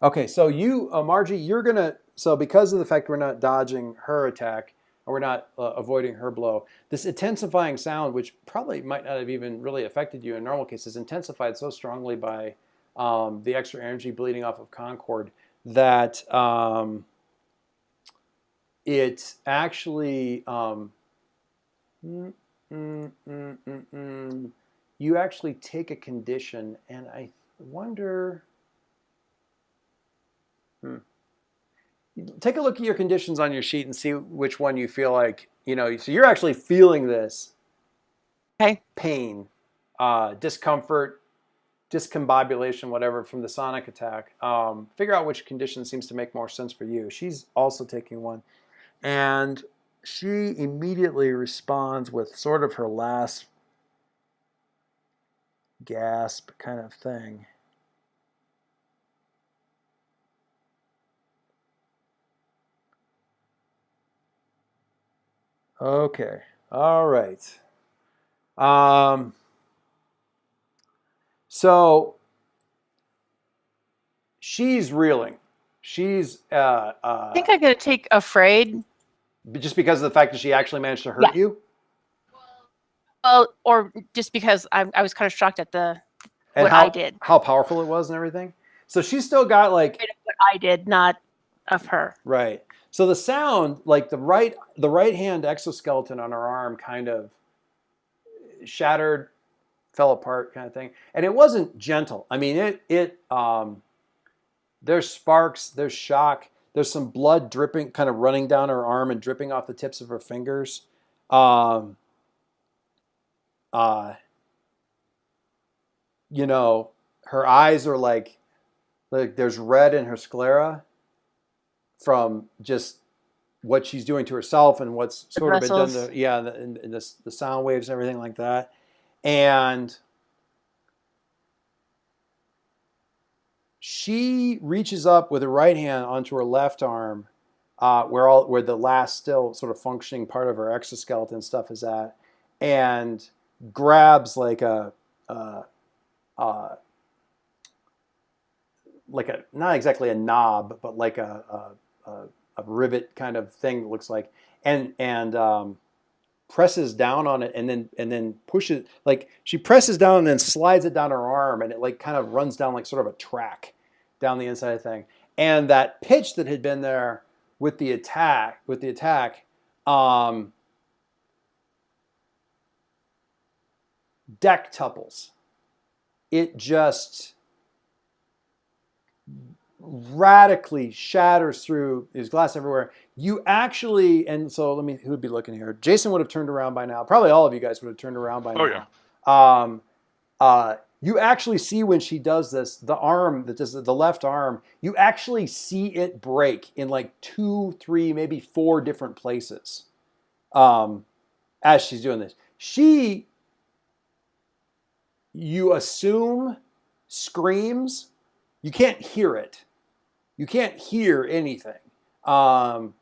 Okay, so you, Margie, you're gonna. So because of the fact we're not dodging her attack, or we're not avoiding her blow. This intensifying sound, which probably might not have even really affected you in normal cases, intensified so strongly by the extra energy bleeding off of Concord that it actually you actually take a condition, and I wonder. Take a look at your conditions on your sheet and see which one you feel like, so you're actually feeling this pain, discomfort, discombobulation, whatever, from the sonic attack. Figure out which condition seems to make more sense for you. She's also taking one. And she immediately responds with sort of her last gasp kind of thing. Okay. All right. So she's reeling. She's I think I'm going to take afraid. Just because of the fact that she actually managed to hurt you? Well, or just because I was kind of shocked at what how, I did. How powerful it was and everything. So she's still got like what I did, not of her. Right. So the sound, like the right hand exoskeleton on her arm kind of shattered, fell apart kind of thing. And it wasn't gentle. I mean, there's sparks, there's shock, there's some blood dripping, kind of running down her arm and dripping off the tips of her fingers. Her eyes are like there's red in her sclera from just what she's doing to herself and what's sort of been done to, and the sound waves and everything like that. And she reaches up with her right hand onto her left arm, where the last still sort of functioning part of her exoskeleton stuff is at, and grabs like a not exactly a knob, but like a rivet kind of thing, that looks like, and presses down on it, and then pushes, like she presses down and then slides it down her arm, and it like kind of runs down like sort of a track down the inside of the thing. And that pitch that had been there with the attack, dectuples. It just radically shatters through. There's glass everywhere. You actually, and so who would be looking here? Jason would have turned around by now. Probably all of you guys would have turned around by now. Yeah. You actually see when she does this, the left arm, you actually see it break in like 2, 3, maybe 4 different places as she's doing this. You assume, screams. You can't hear it. You can't hear anything. And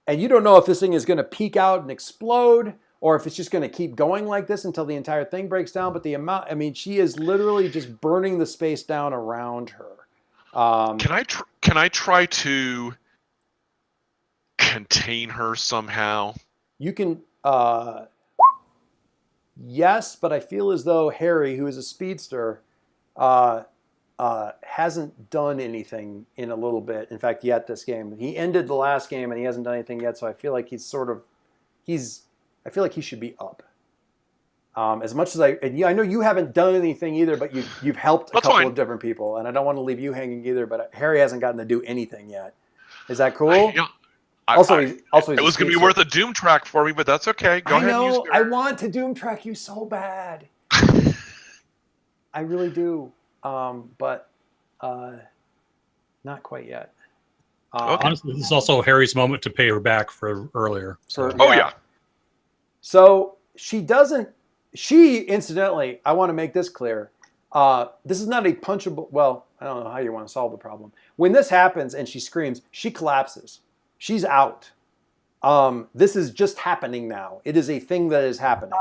you don't know if this thing is going to peak out and explode, or if it's just going to keep going like this until the entire thing breaks down. But she is literally just burning the space down around her. Can I try to contain her somehow? You can, yes, but I feel as though Harry, who is a speedster, hasn't done anything in a little bit. In fact, yet this game. He ended the last game and he hasn't done anything yet, so I feel like I feel like he should be up. As much as I know you haven't done anything either, but you've helped a couple of different people, and I don't want to leave you hanging either, but Harry hasn't gotten to do anything yet. Is that cool? It was going to be worth it. a Doom track for me, but that's okay. Go ahead. I know. I want to Doom track you so bad. I really do. But not quite yet. Okay. Honestly, this is also Harry's moment to pay her back for earlier. So. Yeah. So she incidentally, I want to make this clear. This is not a punchable, well, I don't know how you want to solve the problem. When this happens and she screams, she collapses. She's out. This is just happening now. It is a thing that is happening.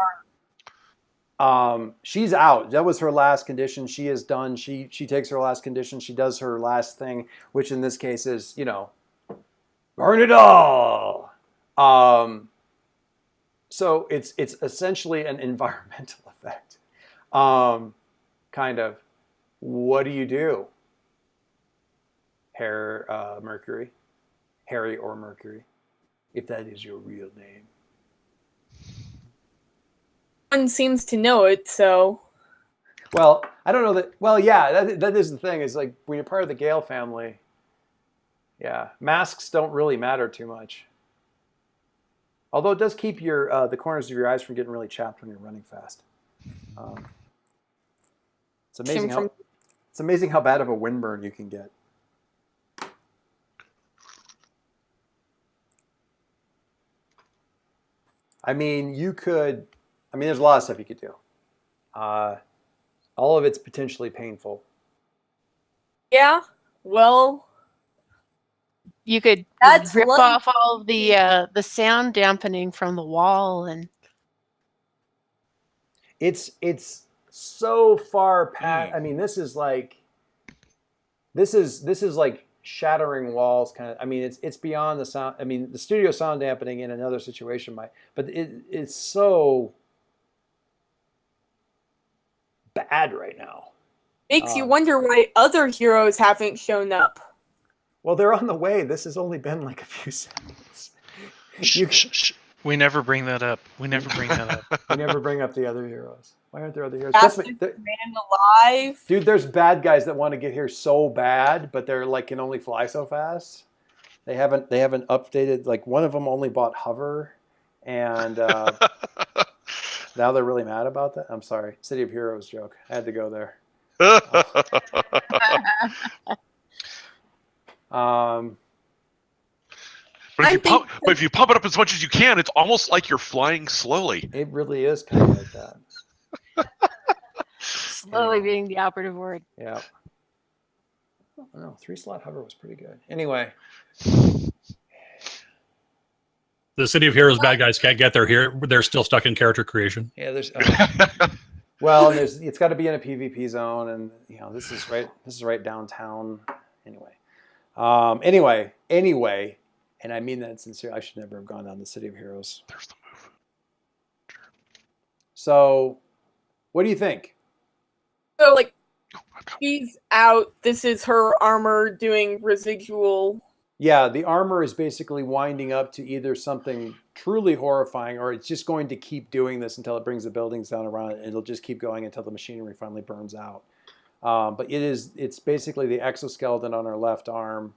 She's out. That was her last condition. She is done. She takes her last condition. She does her last thing, which in this case is, Burn it all. So it's essentially an environmental effect. Kind of. What do you do? Mercury, Harry or Mercury, if that is your real name. One seems to know it, so. Well, I don't know that. Well, yeah, that is the thing. Is like when you're part of the Gale family. Yeah, masks don't really matter too much. Although it does keep your the corners of your eyes from getting really chapped when you're running fast. It's amazing how bad of a windburn you can get. I mean, there's a lot of stuff you could do. All of it's potentially painful. Yeah, well. You could That's rip one- off all the sound dampening from the wall, and it's so far past. I mean, this is like shattering walls kind of. I mean, it's beyond the sound. I mean, the studio sound dampening in another situation might, but it's so bad right now. Makes you wonder why other heroes haven't shown up. Well, they're on the way. This has only been like a few seconds. Shh. We never bring that up. We never bring up the other heroes. Why aren't there other heroes? Fastest man alive. Dude, there's bad guys that want to get here so bad, but they're like can only fly so fast. They haven't updated. Like one of them only bought hover, and now they're really mad about that. I'm sorry, City of Heroes joke. I had to go there. But if you pump it up as much as you can, it's almost like you're flying slowly. It really is kind of like that. slowly being the operative word. Yeah. I don't know. 3-slot hover was pretty good. Anyway. The City of Heroes bad guys can't get there here. They're still stuck in character creation. Yeah, there's. Well, it's got to be in a PvP zone, and this is right downtown. Anyway, and I mean that sincerely. I should never have gone down the City of Heroes. There's the move. So, what do you think? So, like, she's out. This is her armor doing residual. Yeah, the armor is basically winding up to either something truly horrifying, or it's just going to keep doing this until it brings the buildings down around it. And it'll just keep going until the machinery finally burns out. But it's basically the exoskeleton on her left arm.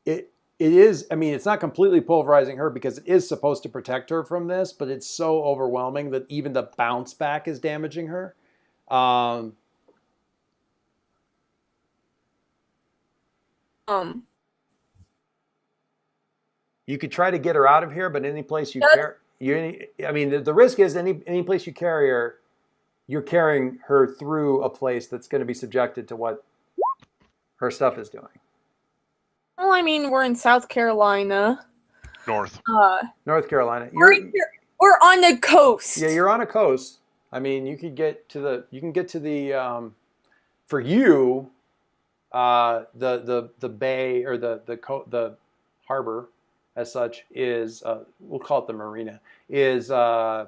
It is. I mean, it's not completely pulverizing her because it is supposed to protect her from this, but it's so overwhelming that even the bounce back is damaging her. You could try to get her out of here, but any place you the risk is any place you carry her, you're carrying her through a place that's going to be subjected to what her stuff is doing. Well, I mean, we're in South Carolina. North Carolina. We're on the coast. Yeah, you're on a coast. I mean, you can get to the for you, the bay or the harbor as such is we'll call it the marina is a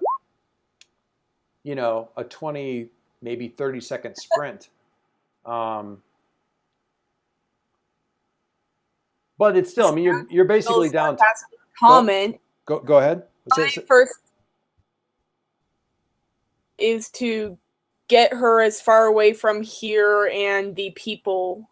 20 maybe 30-second sprint. But it's still, I mean, you're basically down. Comment. Go ahead. First is to get her as far away from here and the people.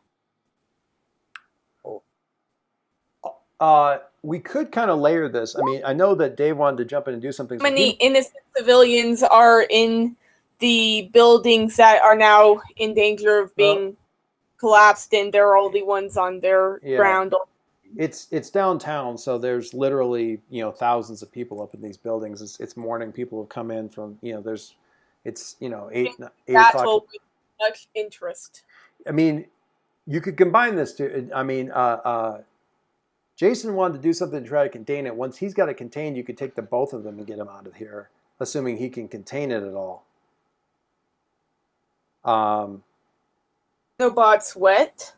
We could kind of layer this. I mean, I know that Dave wanted to jump in and do something. How many innocent civilians are in the buildings that are now in danger of being collapsed, and they're all the ones on their ground? It's downtown, so there's literally thousands of people up in these buildings. It's morning. People have come in from there's 8 That's o'clock. with much interest. I mean, you could combine this to. I mean, Jason wanted to do something to try to contain it. Once he's got it contained, you could take the both of them and get them out of here, assuming he can contain it at all. No bots wet.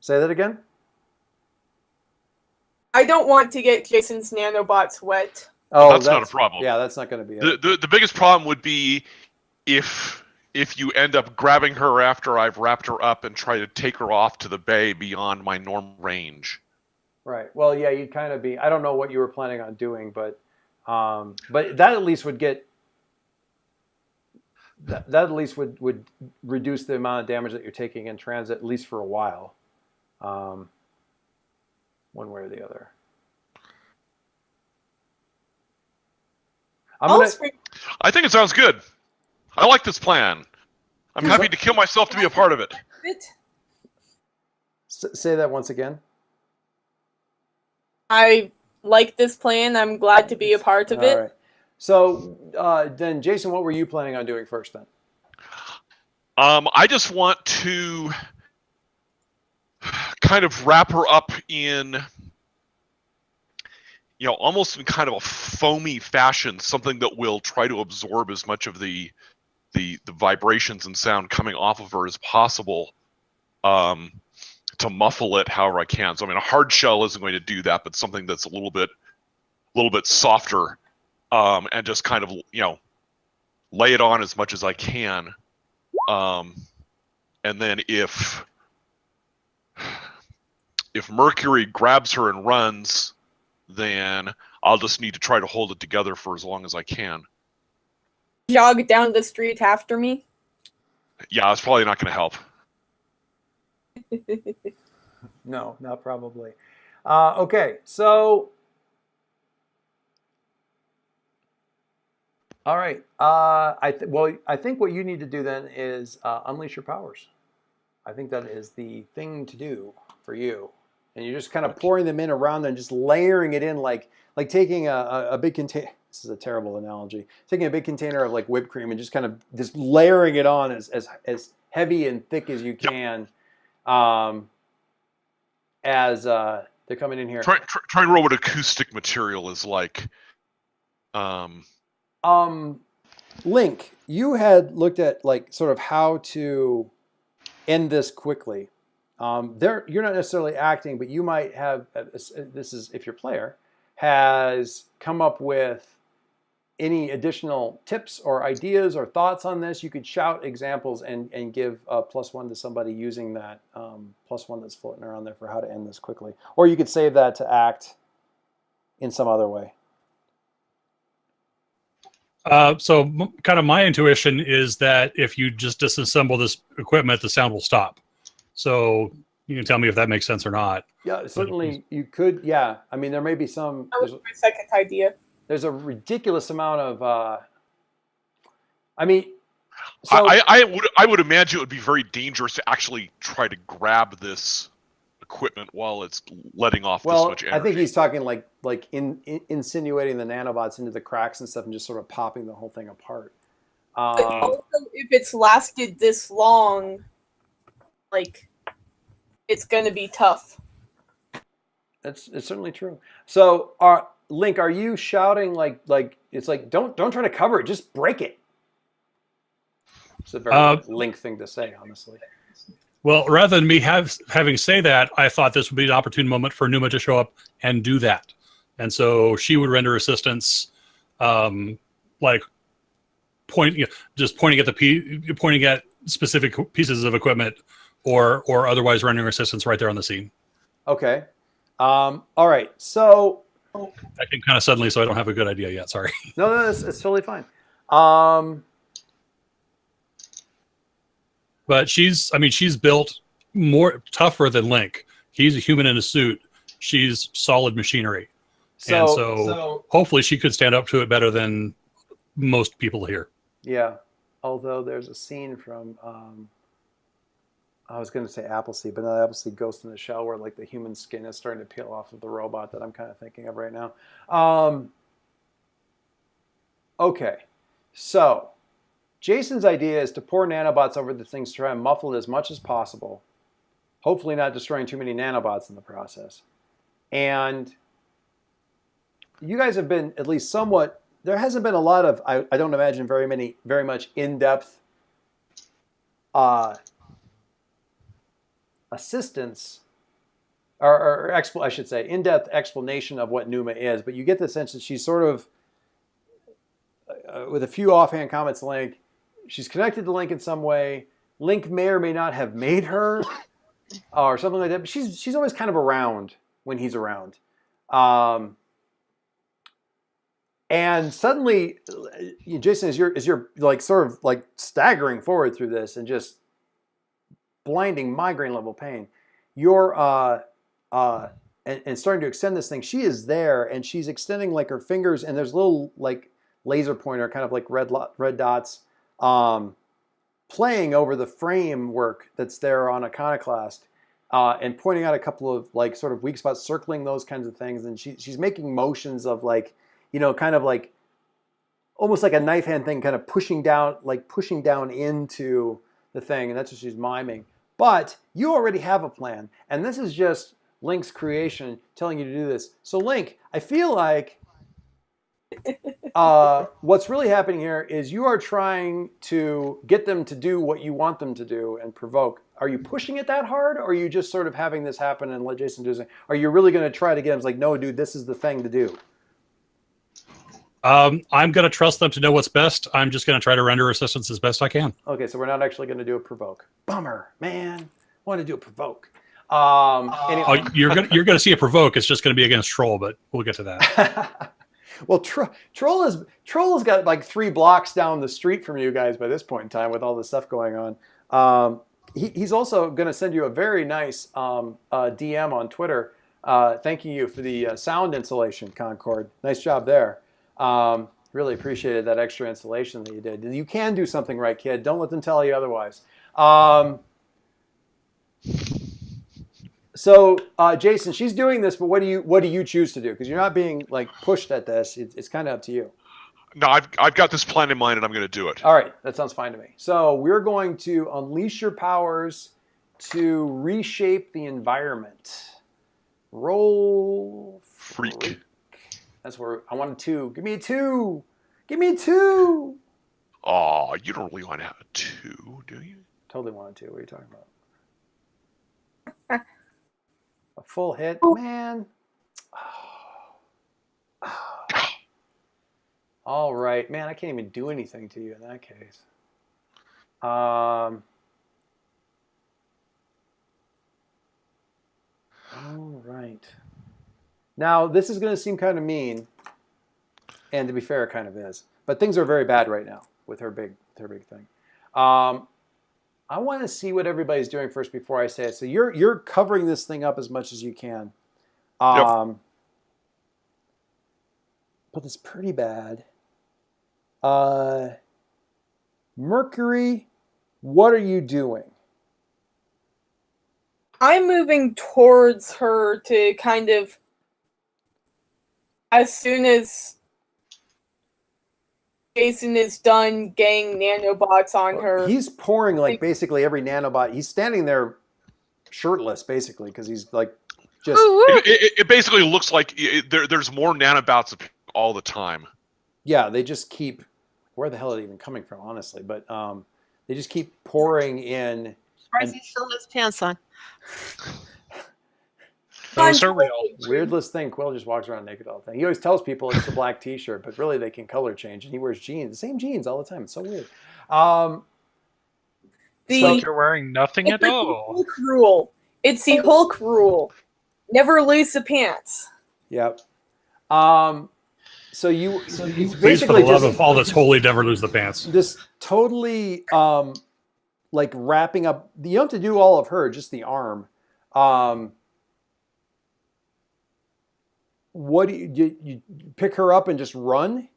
Say that again. I don't want to get Jason's nanobots wet. Oh, that's not a problem. Yeah, that's not going to be it. The biggest problem would be if you end up grabbing her after I've wrapped her up and try to take her off to the bay beyond my normal range. Right. Well, yeah, you'd kind of be. I don't know what you were planning on doing, but that at least would get. That at least would reduce the amount of damage that you're taking in transit, at least for a while, one way or the other. I think it sounds good. I like this plan. I'm happy to kill myself to be a part of it. Say that once again. I like this plan. I'm glad to be a part of it. All right. So then, Jason, what were you planning on doing first then? I just want to kind of wrap her up in, almost in kind of a foamy fashion, something that will try to absorb as much of the vibrations and sound coming off of her as possible, to muffle it however I can. So I mean, a hard shell isn't going to do that, but something that's a little bit softer, and just kind of lay it on as much as I can, and then if Mercury grabs her and runs, then I'll just need to try to hold it together for as long as I can. Jog down the street after me? Yeah, it's probably not going to help. No, not probably. Okay, so... All right. I think what you need to do then is unleash your powers. I think that is the thing to do for you. And you're just kind of pouring them in around them, just layering it in like taking a big container. This is a terrible analogy. Taking a big container of like whipped cream and just kind of just layering it on as heavy and thick as you can, as they're coming in here. Try and roll what acoustic material is like. Link, you had looked at like sort of how to end this quickly. You're not necessarily acting, but you might have. This is if your player has come up with any additional tips or ideas or thoughts on this. You could shout examples and give a +1 to somebody using that +1 that's floating around there for how to end this quickly, or you could save that to act in some other way. So kind of my intuition is that if you just disassemble this equipment, the sound will stop. So you can tell me if that makes sense or not. Yeah, certainly you could. Yeah, I mean, there may be some. That was my second idea. There's a ridiculous amount of. I mean, so I would imagine it would be very dangerous to actually try to grab this equipment while it's letting off this much energy. I think he's talking like insinuating the nanobots into the cracks and stuff and just sort of popping the whole thing apart. But also, if it's lasted this long, like, it's going to be tough. It's certainly true. So, Link, are you shouting like it's like don't try to cover it, just break it? It's a very Link thing to say, honestly. Well, rather than me having say that, I thought this would be an opportune moment for Numa to show up and do that. And so she would render assistance, like pointing at specific pieces of equipment, or otherwise rendering assistance right there on the scene. Okay. All right. So I came kind of suddenly, so I don't have a good idea yet. Sorry. No, it's totally fine. But she's built more tougher than Link. He's a human in a suit. She's solid machinery. So hopefully she could stand up to it better than most people here. Yeah. Although there's a scene from, I was going to say Appleseed, but not Appleseed, Ghost in the Shell, where like the human skin is starting to peel off of the robot that I'm kind of thinking of right now. Okay. So Jason's idea is to pour nanobots over the things to try and muffle it as much as possible, hopefully not destroying too many nanobots in the process. And you guys have been at least somewhat, there hasn't been a lot of, I don't imagine very much in-depth assistance I should say, in-depth explanation of what Numa is. But you get the sense that she's sort of, with a few offhand comments, Link, she's connected to Link in some way. Link may or may not have made her, or something like that. But she's always kind of around when he's around. And suddenly, Jason, as you're like sort of like staggering forward through this and just blinding migraine level pain, you're and starting to extend this thing. She is there, and she's extending like her fingers, and there's little like laser pointer, kind of like red dots, playing over the framework that's there on Iconoclast, and pointing out a couple of like sort of weak spots, circling those kinds of things, and she's making motions of like, kind of like almost like a knife hand thing, kind of pushing down into the thing, and that's what she's miming. But you already have a plan, and this is just Link's creation telling you to do this. So Link, I feel like what's really happening here is you are trying to get them to do what you want them to do and provoke. Are you pushing it that hard, or are you just sort of having this happen and let Jason do it? Are you really going to try to get him? It's like, no, dude, this is the thing to do. I'm going to trust them to know what's best. I'm just going to try to render assistance as best I can. Okay, so we're not actually going to do a provoke. Bummer, man. I want to do a provoke. Anyway. You're going to see a provoke. It's just going to be against Troll, but we'll get to that. Well, Troll has got like 3 blocks down the street from you guys by this point in time with all this stuff going on. He's also going to send you a very nice DM on Twitter thanking you for the sound insulation, Concord. Nice job there. Really appreciated that extra insulation that you did. You can do something right, kid. Don't let them tell you otherwise. So Jason, she's doing this, but what do you choose to do? Because you're not being like pushed at this. It's kind of up to you. No, I've got this plan in mind, and I'm going to do it. All right, that sounds fine to me. So we're going to unleash your powers to reshape the environment. Roll Freak. That's where I wanted 2. Give me a 2. Give me a 2. Aw, you don't really want to have a 2, do you? Totally wanted 2. What are you talking about? A full hit, man. All right, man. I can't even do anything to you in that case. All right. Now, this is going to seem kind of mean, and to be fair, it kind of is. But things are very bad right now with her big thing. I want to see what everybody's doing first before I say it. So you're covering this thing up as much as you can. Yep. But it's pretty bad. Mercury, what are you doing? I'm moving towards her to kind of, as soon as Jason is done getting nanobots on her. He's pouring like basically every nanobot. He's standing there shirtless basically because he's like just... It basically looks like there's more nanobots all the time. Yeah, they just keep... Where the hell are they even coming from, honestly? But they just keep pouring in. Surprised he still has pants on. Those are real. Weirdless thing, Quill just walks around naked all the time. He always tells people it's a black t-shirt, but really they can color change, and he wears jeans, the same jeans all the time. It's so weird. It's like you're wearing nothing at all. Hulk rule. It's the Hulk rule. Never lose the pants. Yep. So you Please, basically for the love just of all that's holy, never lose the pants. this totally like wrapping up. You don't have to do all of her, just the arm. What do you pick her up and just run?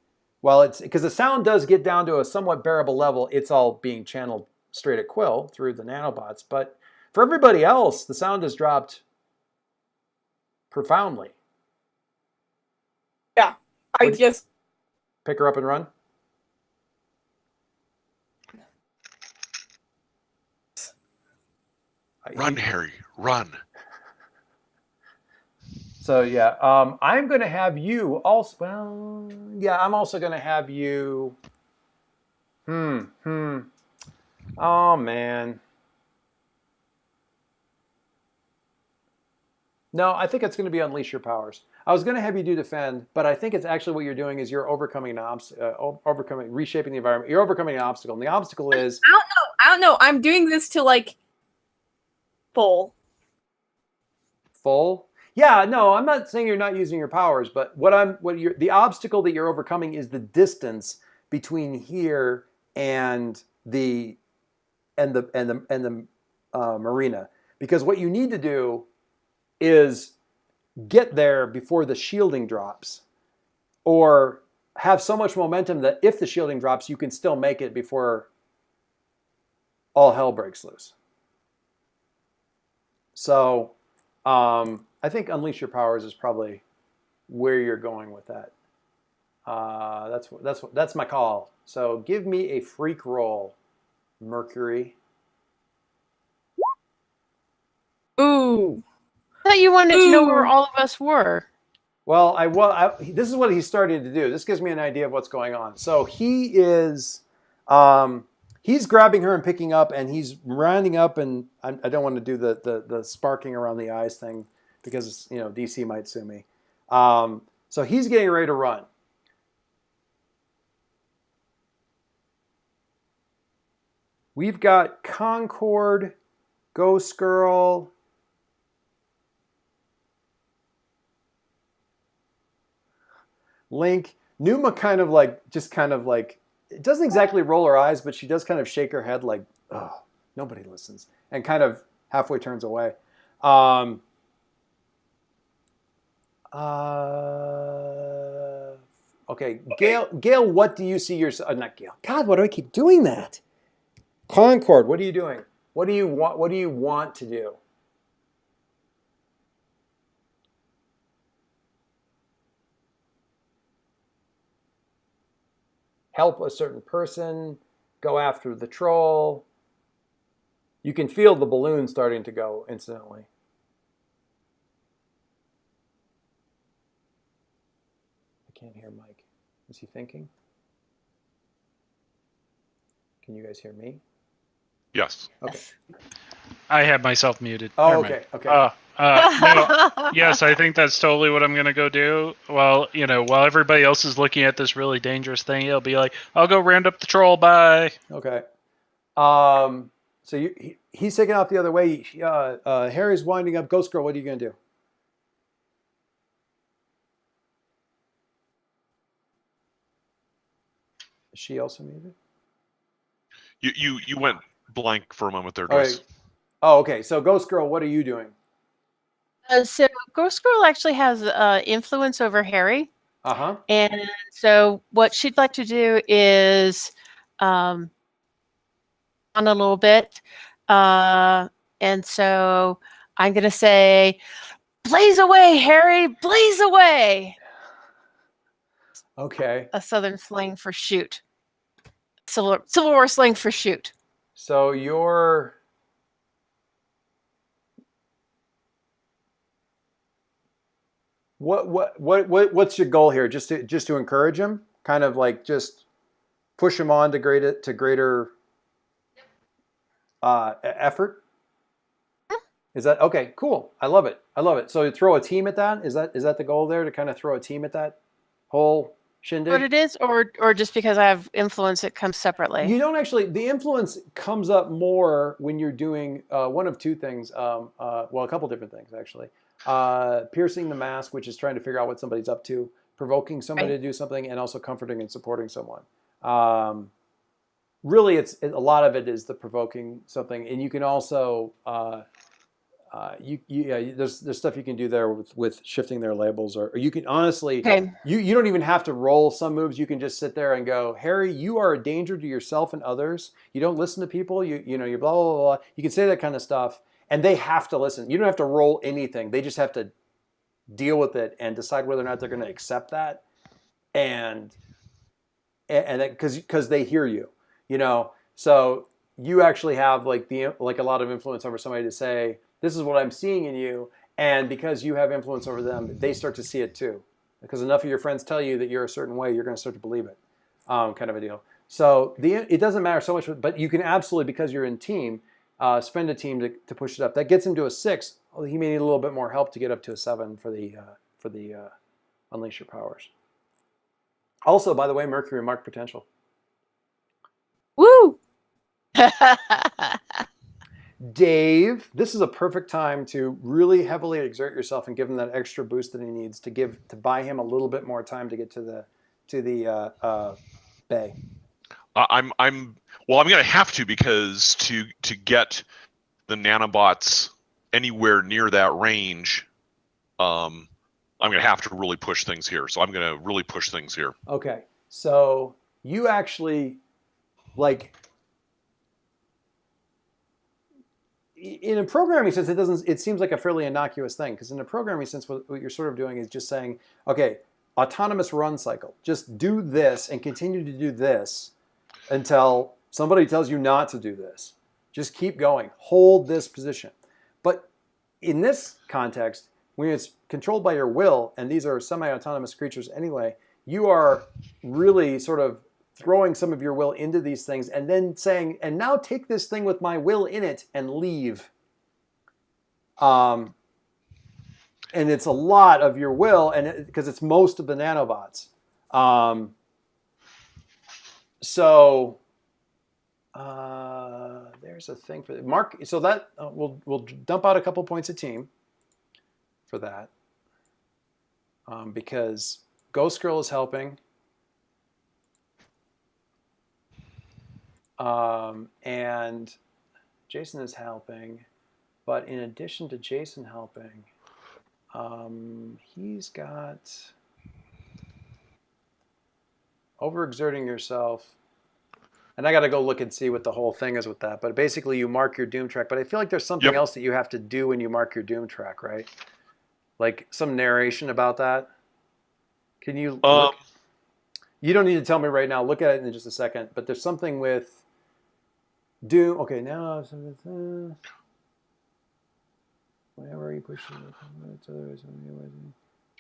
Well, it's because the sound does get down to a somewhat bearable level. It's all being channeled straight at Quill through the nanobots, but for everybody else, the sound has dropped profoundly. Yeah, I just pick her up and run. Run, Harry, run. So yeah, I'm going to have you also. Well, yeah, I'm also going to have you. Oh man. No, I think it's going to be unleash your powers. I was going to have you do defend, but I think it's actually what you're doing is you're overcoming reshaping the environment. You're overcoming an obstacle, and the obstacle is I don't know. I'm doing this to like full. full. Yeah, no, I'm not saying you're not using your powers, but the obstacle that you're overcoming is the distance between here and the marina. Because what you need to do is get there before the shielding drops, or have so much momentum that if the shielding drops, you can still make it before all hell breaks loose. So I think unleash your powers is probably where you're going with that. That's my call. So give me a freak roll, Mercury. Ooh. I thought you wanted to know where Ooh. all of us were. Well, this is what he's starting to do. This gives me an idea of what's going on. So he is, he's grabbing her and picking up, and he's rounding up. And I don't want to do the sparking around the eyes thing because DC might sue me. So he's getting ready to run. We've got Concord, Ghost Girl. Link. Numa kind of like, it doesn't exactly roll her eyes, but she does kind of shake her head like, oh, nobody listens, and kind of halfway turns away. Okay, Gail, what do you see yourself? Not Gail. God, why do I keep doing that? Concord, what are you doing? What do you want to do? Help a certain person, go after the troll. You can feel the balloon starting to go instantly. I can't hear Mike. Is he thinking? Can you guys hear me? Yes. Okay. I have myself muted. Oh, Never okay. mind. Okay. No, yes, I think that's totally what I'm going to go do. Well, while everybody else is looking at this really dangerous thing, it'll be like, I'll go round up the troll. Bye. Okay. So he's taking off the other way. Harry's winding up. Ghost Girl, what are you going to do? Is she also muted? You went blank for a moment there, All Joyce. right. Oh, okay. So Ghost Girl, what are you doing? So Ghost Girl actually has influence over Harry. Uh-huh. And so what she'd like to do is on a little bit. And so I'm going to say, blaze away, Harry, blaze away. Okay. A Southern slang for shoot. Civil War slang for shoot. So you're... What's your goal here? Just to encourage him, kind of like just push him on to greater effort. Is that okay? Cool. I love it. So you throw a team at that. Is that the goal there, to kind of throw a team at that whole shindig? What it is, or just because I have influence, it comes separately. You don't actually. The influence comes up more when you're doing one of two things. Well, a couple different things actually. Piercing the mask, which is trying to figure out what somebody's up to, provoking somebody to do something, and also comforting and supporting someone. Really, a lot of it is the provoking something, and you can also there's stuff you can do there with shifting their labels, or you can honestly you don't even have to roll some moves. You can just sit there and go, Harry, you are a danger to yourself and others. You don't listen to people. You're blah blah blah. You can say that kind of stuff. And they have to listen. You don't have to roll anything. They just have to deal with it and decide whether or not they're going to accept that, and because they hear you, So you actually have like a lot of influence over somebody to say, this is what I'm seeing in you, and because you have influence over them, they start to see it too. Because enough of your friends tell you that you're a certain way, you're going to start to believe it, kind of a deal. So it doesn't matter so much, but you can absolutely, because you're in team. spend a team to push it up. That gets him to a 6. He may need a little bit more help to get up to a 7 for the Unleash Your Powers. Also, by the way, Mercury marked potential. Woo! Dave, this is a perfect time to really heavily exert yourself and give him that extra boost that he needs to buy him a little bit more time to get to the bay. I'm going to have to, because to get the nanobots anywhere near that range, I'm going to have to really push things here. So I'm going to really push things here. Okay, so you actually in a programming sense, it seems like a fairly innocuous thing, because in a programming sense, what you're sort of doing is just saying, okay, autonomous run cycle, just do this and continue to do this until somebody tells you not to do this. Just keep going, hold this position. But in this context, when it's controlled by your will, and these are semi-autonomous creatures anyway, you are really sort of throwing some of your will into these things and then saying, and now take this thing with my will in it and leave. And it's a lot of your will, and because it's most of the nanobots. There's a thing for Mark. So that we'll dump out a couple points a team for that, because Ghost Girl is helping. And Jason is helping, but in addition to Jason helping, he's got overexerting yourself. And I got to go look and see what the whole thing is with that. But basically, you mark your doom track. But I feel like there's something else that you have to do when you mark your doom track, right? Like some narration about that. Can you look? You don't need to tell me right now. Look at it in just a second. But there's something with Doom. Okay, now whenever you push it,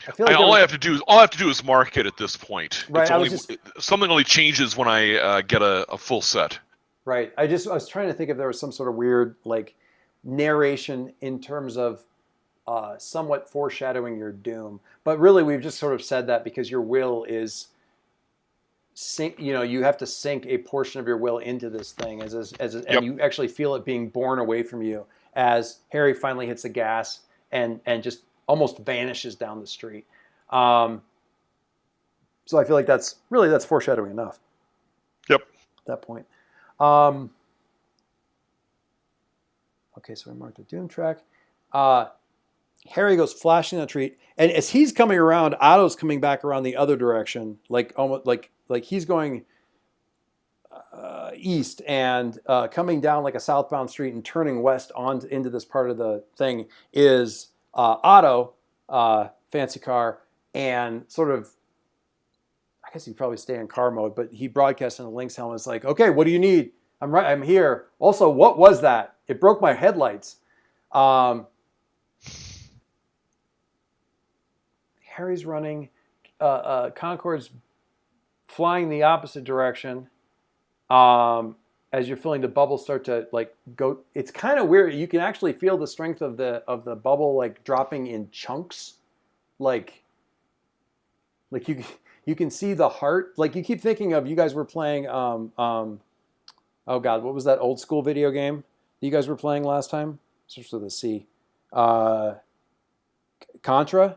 I feel like all I have to do is mark it at this point. Right. Something only changes when I get a full set. Right. I was trying to think if there was some sort of weird like narration in terms of somewhat foreshadowing your doom, but really we've just sort of said that because your will is. You have to sink a portion of your will into this thing and you actually feel it being borne away from you as Harry finally hits the gas and just almost vanishes down the street. So I feel like that's foreshadowing enough. Yep. At that point. Okay, so we marked the doom track. Harry goes flashing the treat, and as he's coming around, Otto's coming back around the other direction, like almost like he's going east and coming down like a southbound street and turning west into this part of the thing is Otto, fancy car, and sort of, I guess he'd probably stay in car mode, but he broadcasts in a Lynx helmet. It's like, okay, what do you need? I'm here. Also, what was that? It broke my headlights. Harry's running. Concorde's flying the opposite direction. As you're feeling the bubble start to like go, it's kind of weird. You can actually feel the strength of the bubble like dropping in chunks, like you can see the heart. Like you keep thinking of, you guys were playing. Oh God, what was that old school video game that you guys were playing last time? Starts with a C. Contra.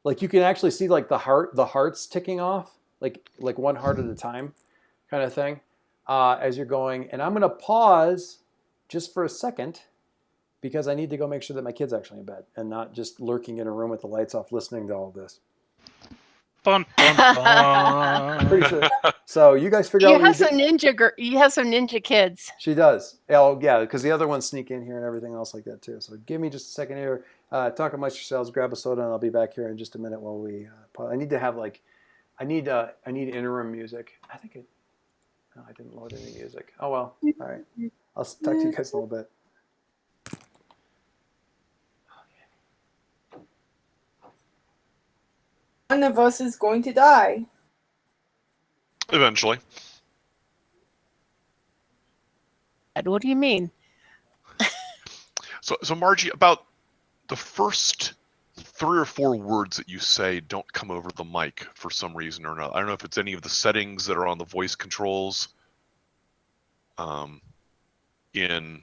Like you can actually see like the hearts ticking off, like one heart at a time, kind of thing, as you're going. And I'm gonna pause just for a second because I need to go make sure that my kid's actually in bed and not just lurking in a room with the lights off, listening to all this. Bum, bum, bum. Pretty sure. So you guys figure out. You have some ninja kids. She does. Oh yeah, because the other ones sneak in here and everything else like that too. So give me just a second here. Talk amongst yourselves. Grab a soda, and I'll be back here in just a minute while we. I need to have I need interim music. I think it. No, I didn't load any music. Oh well. All right. I'll talk to you guys in a little bit. One of us is going to die. Eventually. What do you mean? So Margie, about the first 3 or 4 words that you say don't come over the mic for some reason or another. I don't know if it's any of the settings that are on the voice controls in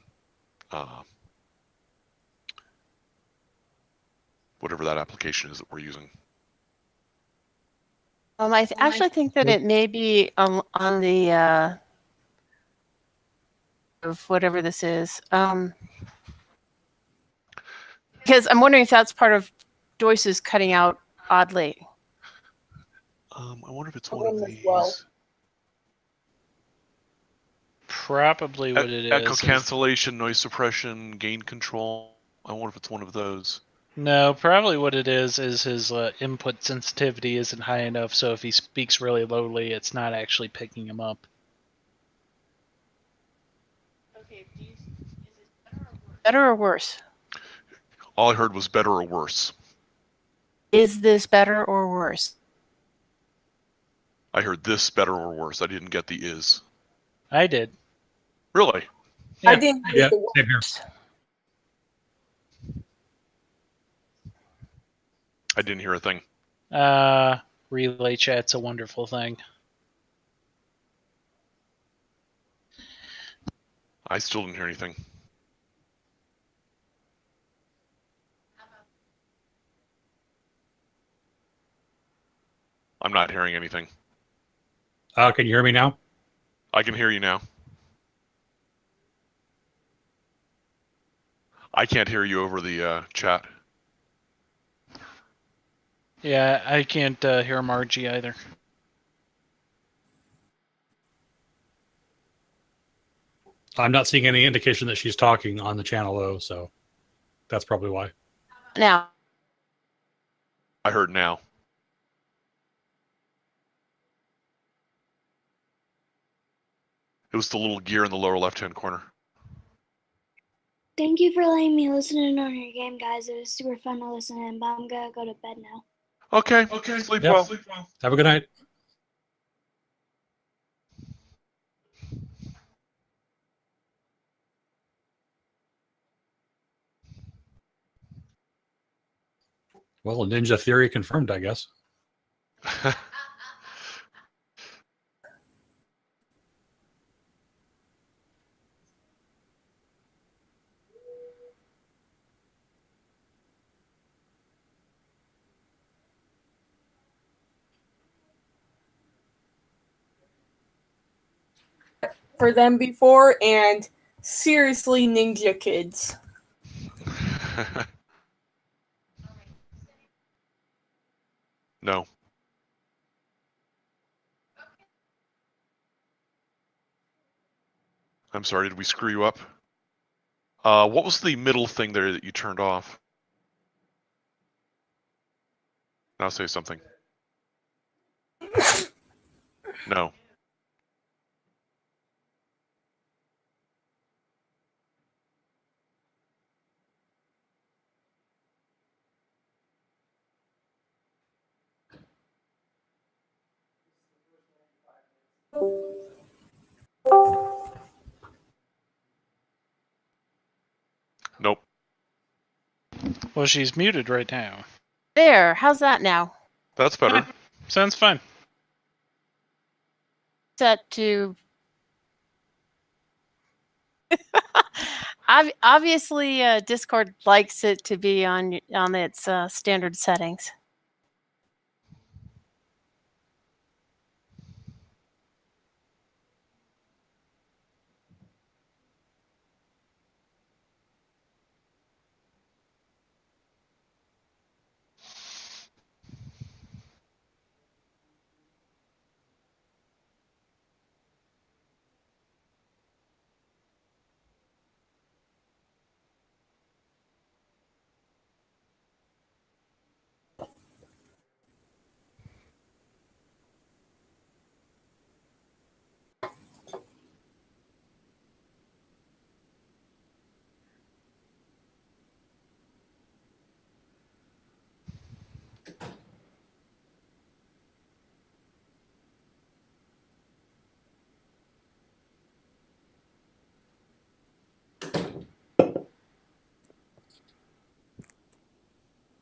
whatever that application is that we're using. I actually think that it may be on the of whatever this is. Because I'm wondering if that's part of Joyce's cutting out oddly. I wonder if it's one of these. Well. Probably what it Echo is. cancellation, noise suppression, gain control. I wonder if it's one of those. No, probably what it is his input sensitivity isn't high enough, so if he speaks really lowly, it's not actually picking him up. Okay, is it better or worse? All I heard was better or worse. Is this better or worse? I heard this better or worse. I didn't get the is. I did. Really? Yeah. I didn't Yeah, get the same here. I didn't hear a thing. Relay chat's a wonderful thing. I still didn't hear anything. I'm not hearing anything. Can you hear me now? I can hear you now. I can't hear you over the chat. Yeah, I can't hear Margie either. I'm not seeing any indication that she's talking on the channel though, so that's probably why. Now, I heard now. It was the little gear in the lower left-hand corner. Thank you for letting me listen in on your game, guys. It was super fun to listen in, but I'm gonna go to bed now. Okay. Sleep Yep. well. Have a good night. Well, Ninja Theory confirmed, I guess. for them before, and seriously, Ninja Kids. No. I'm sorry, did we screw you up? What was the middle thing there that you turned off? Now say something. No. Nope. Well, she's muted right now. there. How's that now? That's better. Sounds fine. Set to. Obviously, Discord likes it to be on its standard settings.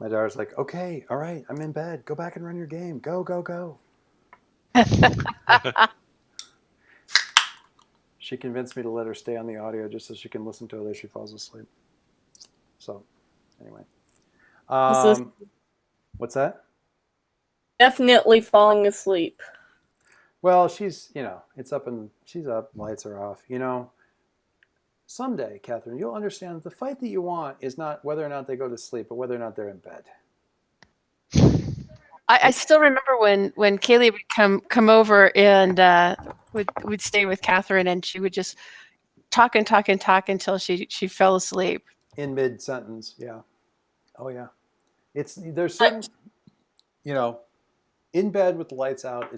My daughter's like, okay, all right, I'm in bed. Go back and run your game. Go, go, go. She convinced me to let her stay on the audio just so she can listen to it as she falls asleep. So, anyway. What's that? Definitely falling asleep. Well, she's, it's up and she's up, lights are off. Someday, Catherine, you'll understand the fight that you want is not whether or not they go to sleep, but whether or not they're in bed. I still remember when Kaylee would come over and would stay with Catherine, and she would just talk and talk and talk until she fell asleep. In mid-sentence, yeah. Oh, yeah. There's certain, in bed with the lights out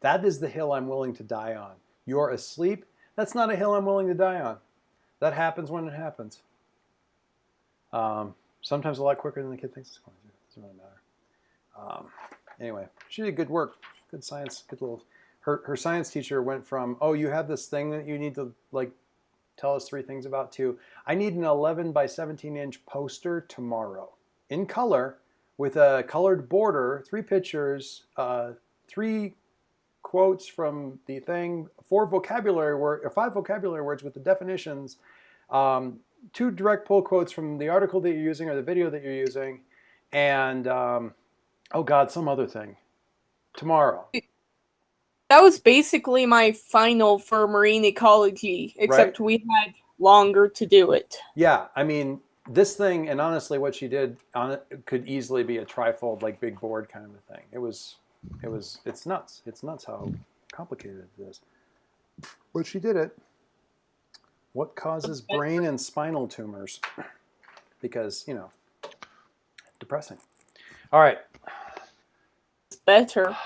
that is the hill I'm willing to die on. You're asleep, that's not a hill I'm willing to die on. That happens when it happens. Sometimes a lot quicker than the kid thinks it's going to. It doesn't really matter. Anyway, she did good work. Good science. Good little. Her science teacher went from, oh, you have this thing that you need to tell us 3 things about, to I need an 11 by 17 inch poster tomorrow in color with a colored border, 3 pictures, 3 quotes from the thing, 5 vocabulary words with the definitions, 2 direct pull quotes from the article that you're using or the video that you're using, and some other thing tomorrow. That was basically my final for marine ecology, except we had longer to do it. Yeah, I mean, this thing, and honestly, what she did on it could easily be a trifold, big board kind of a thing. It's nuts. It's nuts how complicated it is. But she did it. What causes brain and spinal tumors? Because, depressing. All right. It's better.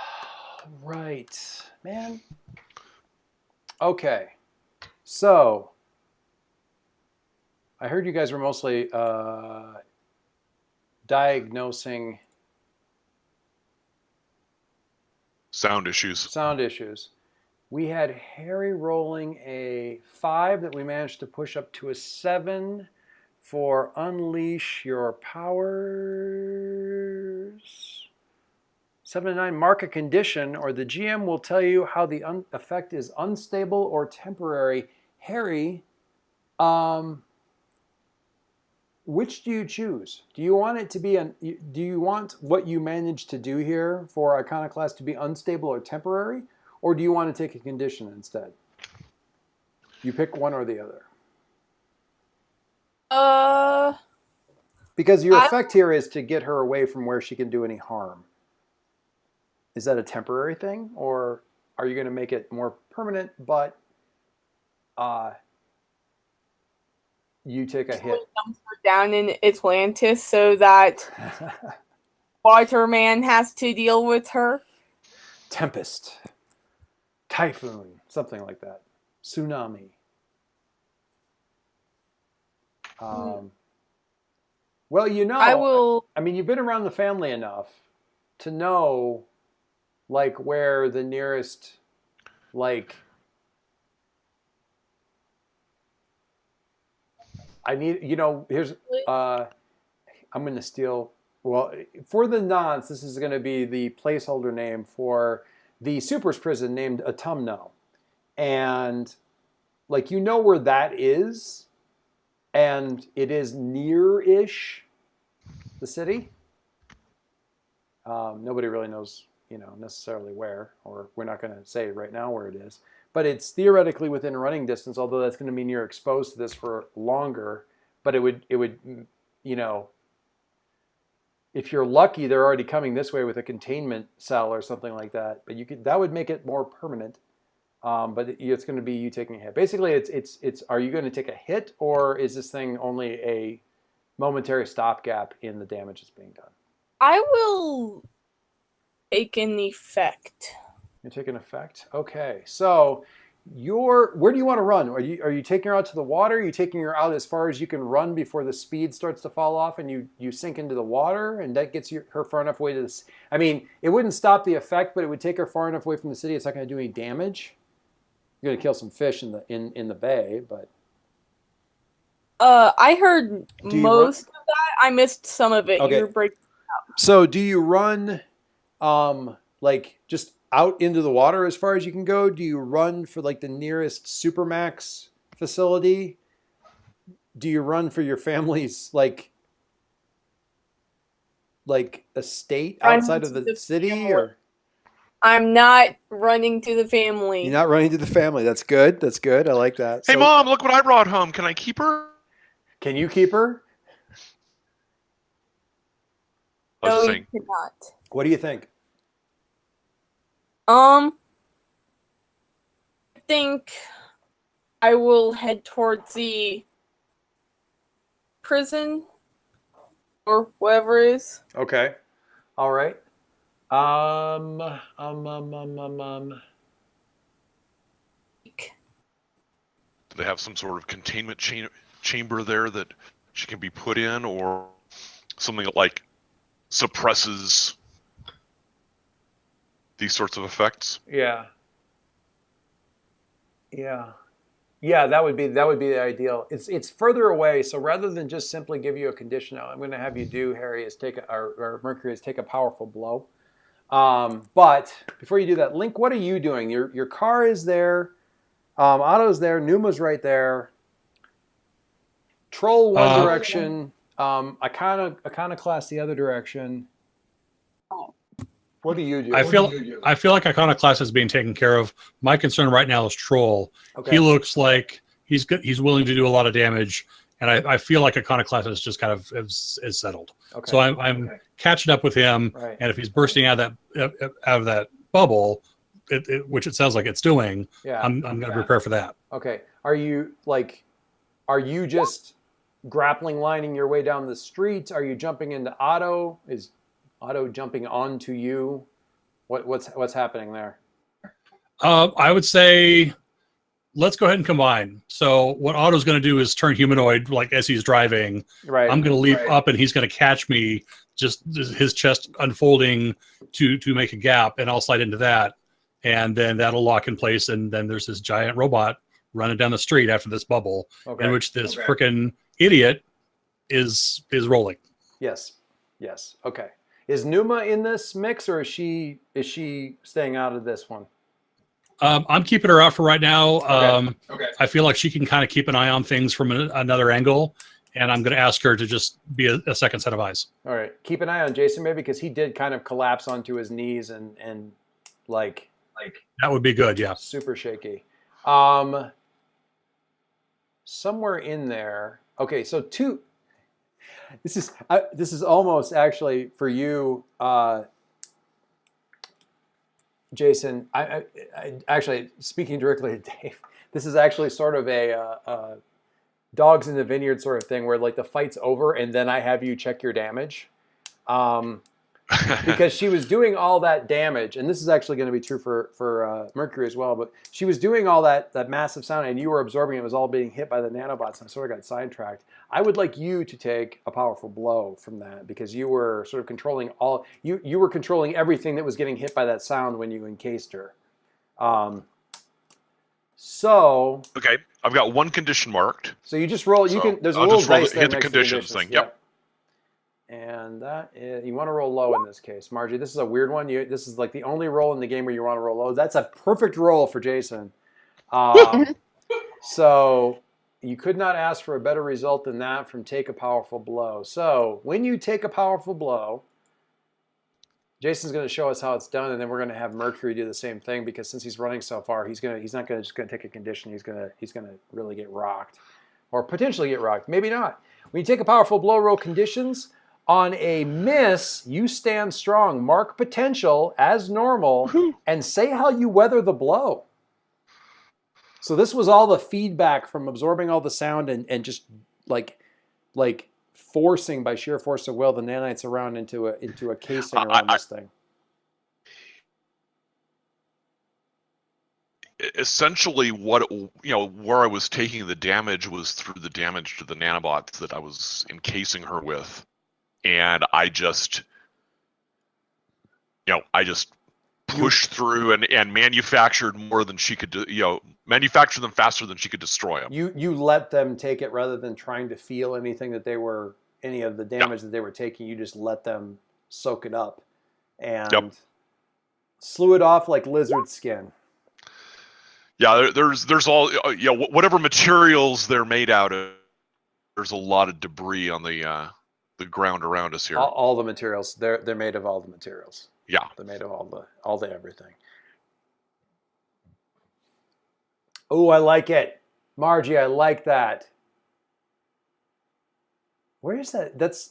Right, man. Okay. So, I heard you guys were mostly diagnosing sound issues. We had Harry rolling a 5 that we managed to push up to a 7 for Unleash Your Powers. 7 and 9, mark a condition, or the GM will tell you how the effect is unstable or temporary. Harry, which do you choose? Do you want it to be do you want what you managed to do here for Iconoclast to be unstable or temporary, or do you want to take a condition instead? You pick one or the other. Because your effect here is to get her away from where she can do any harm. Is that a temporary thing, or are you going to make it more permanent, but you take a hit? Down in Atlantis so that Waterman has to deal with her. Tempest, typhoon, something like that. Tsunami. Well, I mean, you've been around the family enough to know where the nearest I need, here's I'm going to steal, for the nonce, this is going to be the placeholder name for the Supers prison named Autumno. And where that is, and it is near-ish the city. Nobody really knows, necessarily where, or we're not going to say right now where it is, but it's theoretically within running distance, although that's going to mean you're exposed to this for longer. But it would, if you're lucky, they're already coming this way with a containment cell or something like that. But that would make it more permanent. But it's going to be you taking a hit. Basically, it's are you going to take a hit, or is this thing only a momentary stopgap in the damage that's being done? I will take an effect. You take an effect? Okay. So where do you want to run? Are you taking her out to the water? Are you taking her out as far as you can run before the speed starts to fall off and you sink into the water, and that gets her far enough away to the... I mean, it wouldn't stop the effect, but it would take her far enough away from the city. It's not going to do any damage. You're going to kill some fish in the bay, but... I heard most of I missed some of it. Okay. You were breaking. So do you run like just out into the water as far as you can go? Do you run for like the nearest Supermax facility? Do you run for your family's like estate outside of the city, or I'm not running to the family. you're not running to the family? That's good. That's good. I like that. Hey, So, Mom, look what I brought home. Can I keep her? can you keep her? I was No, just you saying. cannot. What do you think? I think I will head towards the prison or whatever it is. Okay. All right. Do they have some sort of containment chamber there that she can be put in, or something that like suppresses these sorts of effects? Yeah. Yeah. Yeah, that would be the ideal. It's further away, so rather than just simply give you a condition, I'm going to have you do, Harry, is or Mercury is take a powerful blow. But before you do that, Link, what are you doing? Your car is there, Otto's there, Numa's right there. Troll one direction, Iconoclast the other direction. What do you do? I feel like Iconoclast is being taken care of. My concern right now is Troll. Okay. He looks like he's good. He's willing to do a lot of damage, and I feel like Iconoclast is just kind of is settled. Okay. So I'm catching up with him, Right. and if he's bursting out of that bubble, which it sounds like it's doing, Yeah. I'm going to prepare for that. Okay. Are you just grappling lining your way down the street? Are you jumping into Otto? Is Otto jumping onto you? What's happening there? I would say let's go ahead and combine. So what Otto's going to do is turn humanoid, like as he's driving. Right. I'm going to leap up, and he's going to catch me, just his chest unfolding to make a gap, and I'll slide into that, and then that'll lock in place, and then there's this giant robot running down the street after this bubble, in which this frickin' idiot is rolling. Yes. Yes. Okay. Is Numa in this mix, or is she staying out of this one? I'm keeping her out for right now. Okay. I feel like she can kind of keep an eye on things from another angle, and I'm going to ask her to just be a second set of eyes. All right. Keep an eye on Jason, maybe, because he did kind of collapse onto his knees and like that would be good. Yeah. super shaky. Somewhere in there. Okay, so this is almost actually for you, Jason. I actually, speaking directly to Dave, this is actually sort of a dogs in the vineyard sort of thing, where like the fight's over and then I have you check your damage, because she was doing all that damage, and this is actually going to be true for Mercury as well. But she was doing all that massive sound, and you were absorbing it. It was all being hit by the nanobots, and I sort of got sidetracked. I would like you to take a powerful blow from that, because you were sort of controlling you were controlling everything that was getting hit by that sound when you encased her. So Okay, I've got one condition marked. so you just roll. So There's a I'll little just roll dice there hit the next to conditions thing. Yep. And that is, you want to roll low in this case, Margie. This is a weird one. This is like the only roll in the game where you want to roll low. That's a perfect roll for Jason. So you could not ask for a better result than that from take a powerful blow. So when you take a powerful blow, Jason's going to show us how it's done, and then we're going to have Mercury do the same thing, because since he's running so far, he's not going to just take a condition. He's going to really get rocked, or potentially get rocked. Maybe not. When you take a powerful blow, roll conditions. On a miss, you stand strong. Mark potential as normal, and say how you weather the blow. So this was all the feedback from absorbing all the sound and just like forcing by sheer force of will the nanites around into a casing around this thing. Essentially, where I was taking the damage was through the damage to the nanobots that I was encasing her with. And I just pushed through and manufactured more than she could, manufactured them faster than she could destroy them. You let them take it rather than trying to feel anything that they were any of the damage that they were taking. You just let them soak it up and Yep. slew it off like lizard skin. Yeah, there's all whatever materials they're made out of. There's a lot of debris on the ground around us here. All the materials. They're made of all the materials. Yeah. They're made of all the everything. Oh, I like it, Margie. I like that. Where is that? That's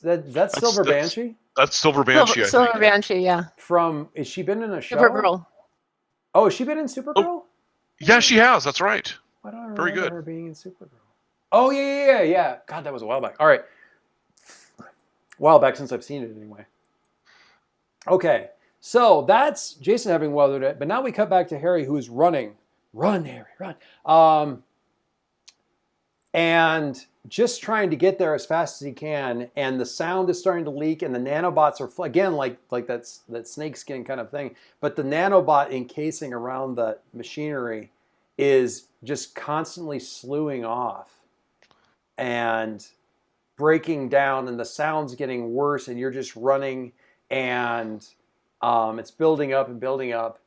Silver Banshee. That's Silver Banshee. Silver Banshee, yeah. Is she been in a show? Supergirl. Oh, has she been in Supergirl? Yeah, she has. That's right. Why don't I Very remember good. her being in Supergirl? Oh yeah. God, that was a while back. All right, a while back since I've seen it anyway. Okay, so that's Jason having weathered it, but now we cut back to Harry, who is running. Run, Harry, run. And just trying to get there as fast as he can, and the sound is starting to leak, and the nanobots are again like that snakeskin kind of thing, but the nanobot encasing around the machinery is just constantly slewing off and breaking down, and the sound's getting worse, and you're just running, and it's building up and building up.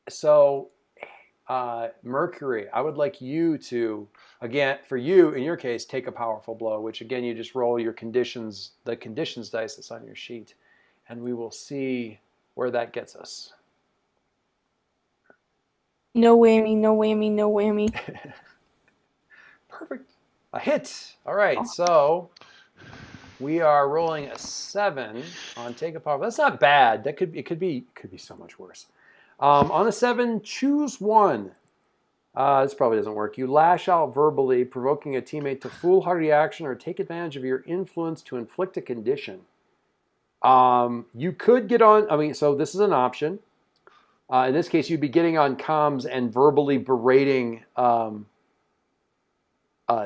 So Mercury, I would like you to, again, for you, in your case, take a powerful blow, which again, you just roll your conditions, the conditions dice that's on your sheet, and we will see where that gets us. No whammy, no whammy, no whammy. Perfect. A hit. All right, so we are rolling a 7 on take a powerful. That's not bad. It could be so much worse. On a 7, choose one. This probably doesn't work. You lash out verbally, provoking a teammate to foolhardy action or take advantage of your influence to inflict a condition. You could get on, so this is an option. In this case, you'd be getting on comms and verbally berating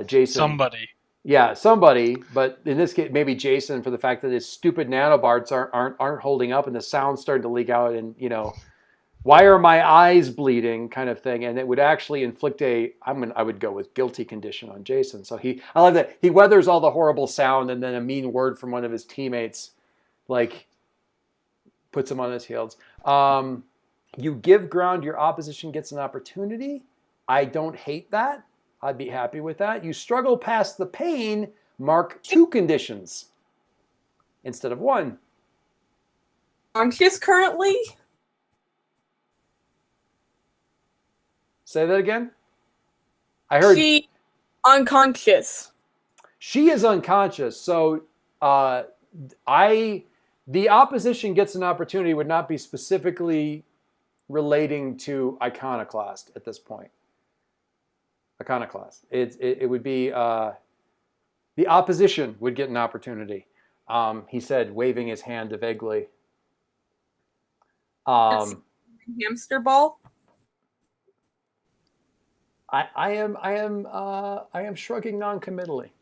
Jason. Somebody. Yeah, somebody, but in this case, maybe Jason, for the fact that his stupid nanobots aren't holding up and the sound's starting to leak out, and why are my eyes bleeding kind of thing, and it would actually inflict I would go with guilty condition on Jason. So I love that he weathers all the horrible sound, and then a mean word from one of his teammates puts him on his heels. You give ground, your opposition gets an opportunity. I don't hate that. I'd be happy with that. You struggle past the pain, mark 2 conditions instead of 1. Conscious currently? Say that again? I heard She unconscious. she is unconscious. So the opposition gets an opportunity would not be specifically relating to Iconoclast at this point. Iconoclast. It would be the opposition would get an opportunity. He said, waving his hand vaguely. Hamster ball. I am shrugging non-committally.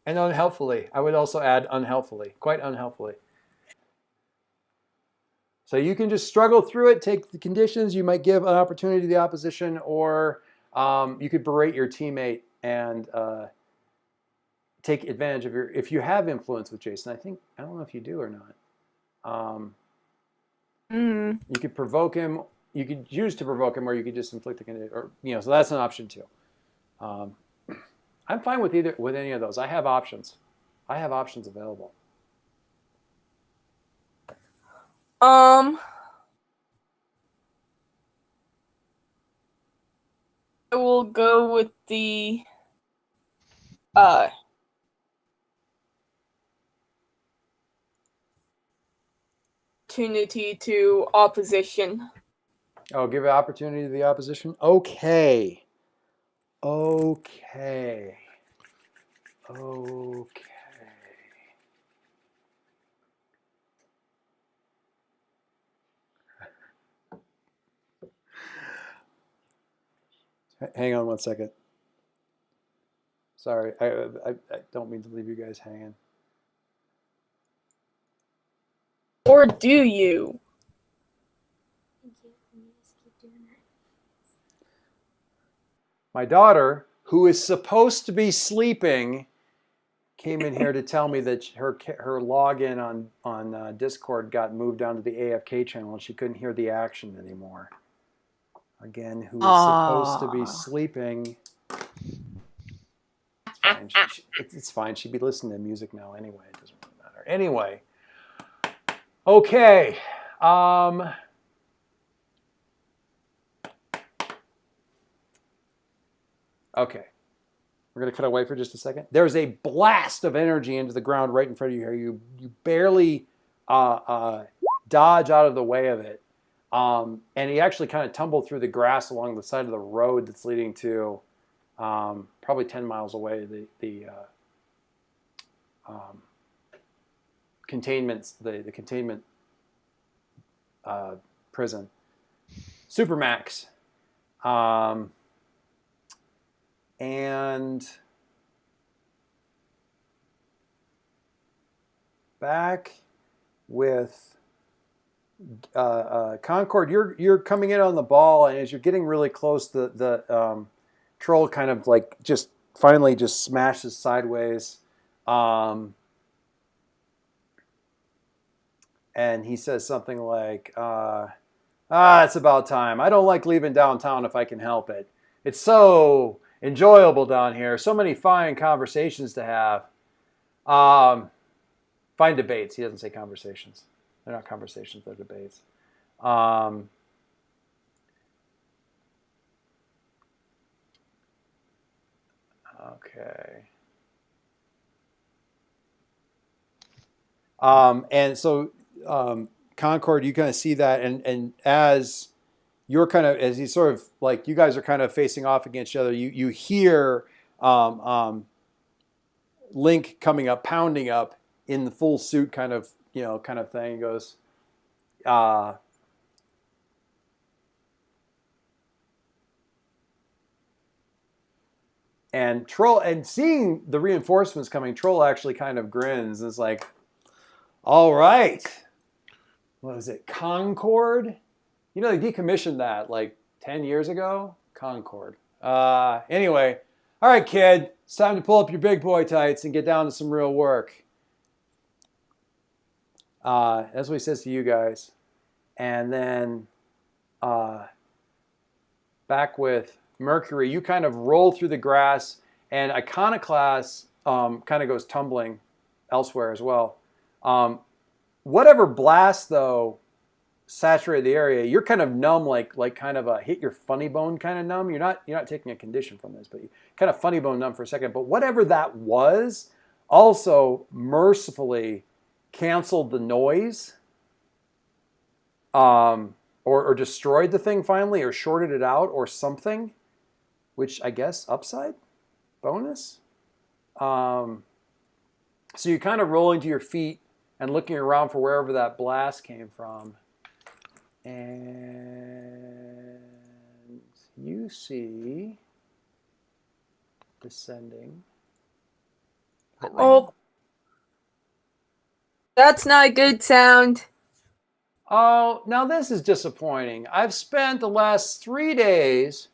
And unhelpfully. I would also add unhelpfully, quite unhelpfully. So you can just struggle through it, take the conditions. You might give an opportunity to the opposition, or you could berate your teammate and take advantage of if you have influence with Jason. I don't know if you do or not. You could provoke him. You could choose to provoke him, or you could just inflict a condition, or so that's an option too. I'm fine with any of those. I have options. I have options available. I will go with the opportunity to opposition. Oh, give an opportunity to the opposition? Okay. Hang on one second. Sorry, I don't mean to leave you guys hanging. Or do you? Thank you. Can you just keep doing that? My daughter, who is supposed to be sleeping, came in here to tell me that her login on Discord got moved down to the AFK channel and she couldn't hear the action anymore. Again, who is supposed to be sleeping. Fine. It's fine. She'd be listening to music now anyway. It doesn't really matter. Anyway. Okay. Okay. We're going to cut away for just a second. There's a blast of energy into the ground right in front of you here. You barely dodge out of the way of it. And he actually kind of tumbled through the grass along the side of the road that's leading to probably 10 miles away, the containment prison. Supermax. And back with Concord, you're coming in on the ball, and as you're getting really close, the troll kind of like just finally just smashes sideways, and he says something like, it's about time. I don't like leaving downtown if I can help it. It's so enjoyable down here. So many fine conversations to have. Fine debates. He doesn't say conversations. They're not conversations, they're debates. Okay. And so Concord, you kind of see that, and as you're kind of, as you sort of like, you guys are kind of facing off against each other, you hear Link coming up, pounding up in the full suit kind of thing. He goes, and Troll, and seeing the reinforcements coming, Troll actually kind of grins and is like, all right. What is it? Concord? You know, they decommissioned that like 10 years ago. Concord. Anyway, all right, kid. It's time to pull up your big boy tights and get down to some real work. That's what he says to you guys. And then back with Mercury, you kind of roll through the grass, and Iconoclast kind of goes tumbling elsewhere as well. Whatever blast, though, saturated the area, you're kind of numb, like kind of a hit your funny bone kind of numb. You're not taking a condition from this, but you kind of funny bone numb for a second. But whatever that was also mercifully canceled the noise, or destroyed the thing finally, or shorted it out or something, which I guess upside bonus. So you're kind of rolling to your feet and looking around for wherever that blast came from. And you see descending. Oh, that's not a good sound. Oh, now this is disappointing. I've spent the last 3 days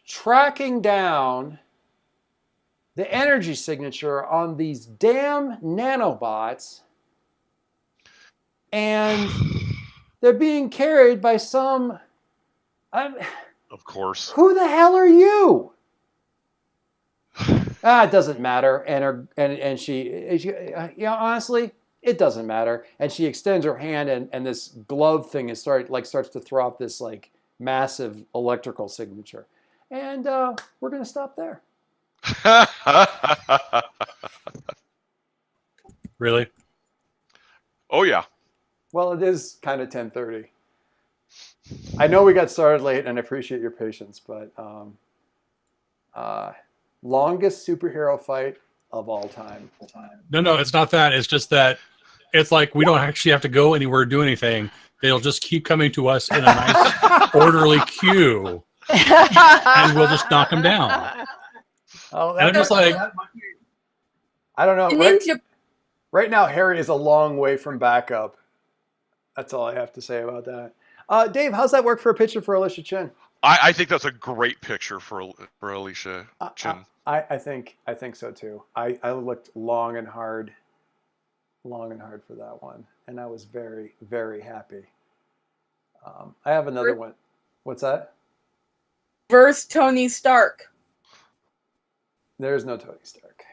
tracking down the energy signature on these damn nanobots, and they're being carried by some... Of course. Who the hell are you? It doesn't matter. And she honestly, it doesn't matter. And she extends her hand, and this glove thing starts to throw out this like massive electrical signature. And we're gonna stop there. Really? Oh yeah. Well, it is kind of 10:30. I know we got started late, and I appreciate your patience, but longest superhero fight of all time. No, it's not that. It's just that it's like we don't actually have to go anywhere or do anything. They'll just keep coming to us in a nice, orderly queue, and we'll just knock them down. Oh, And I'm just like, I don't know. Ninja. Right now, Harry is a long way from backup. That's all I have to say about that. Dave, how's that work for a pitcher for Alicia Chen? I think that's a great picture for Alicia Chin. I think so too. I looked long and hard for that one, and I was very, very happy. I have another one. What's that? Verse Tony Stark. There's no Tony Stark.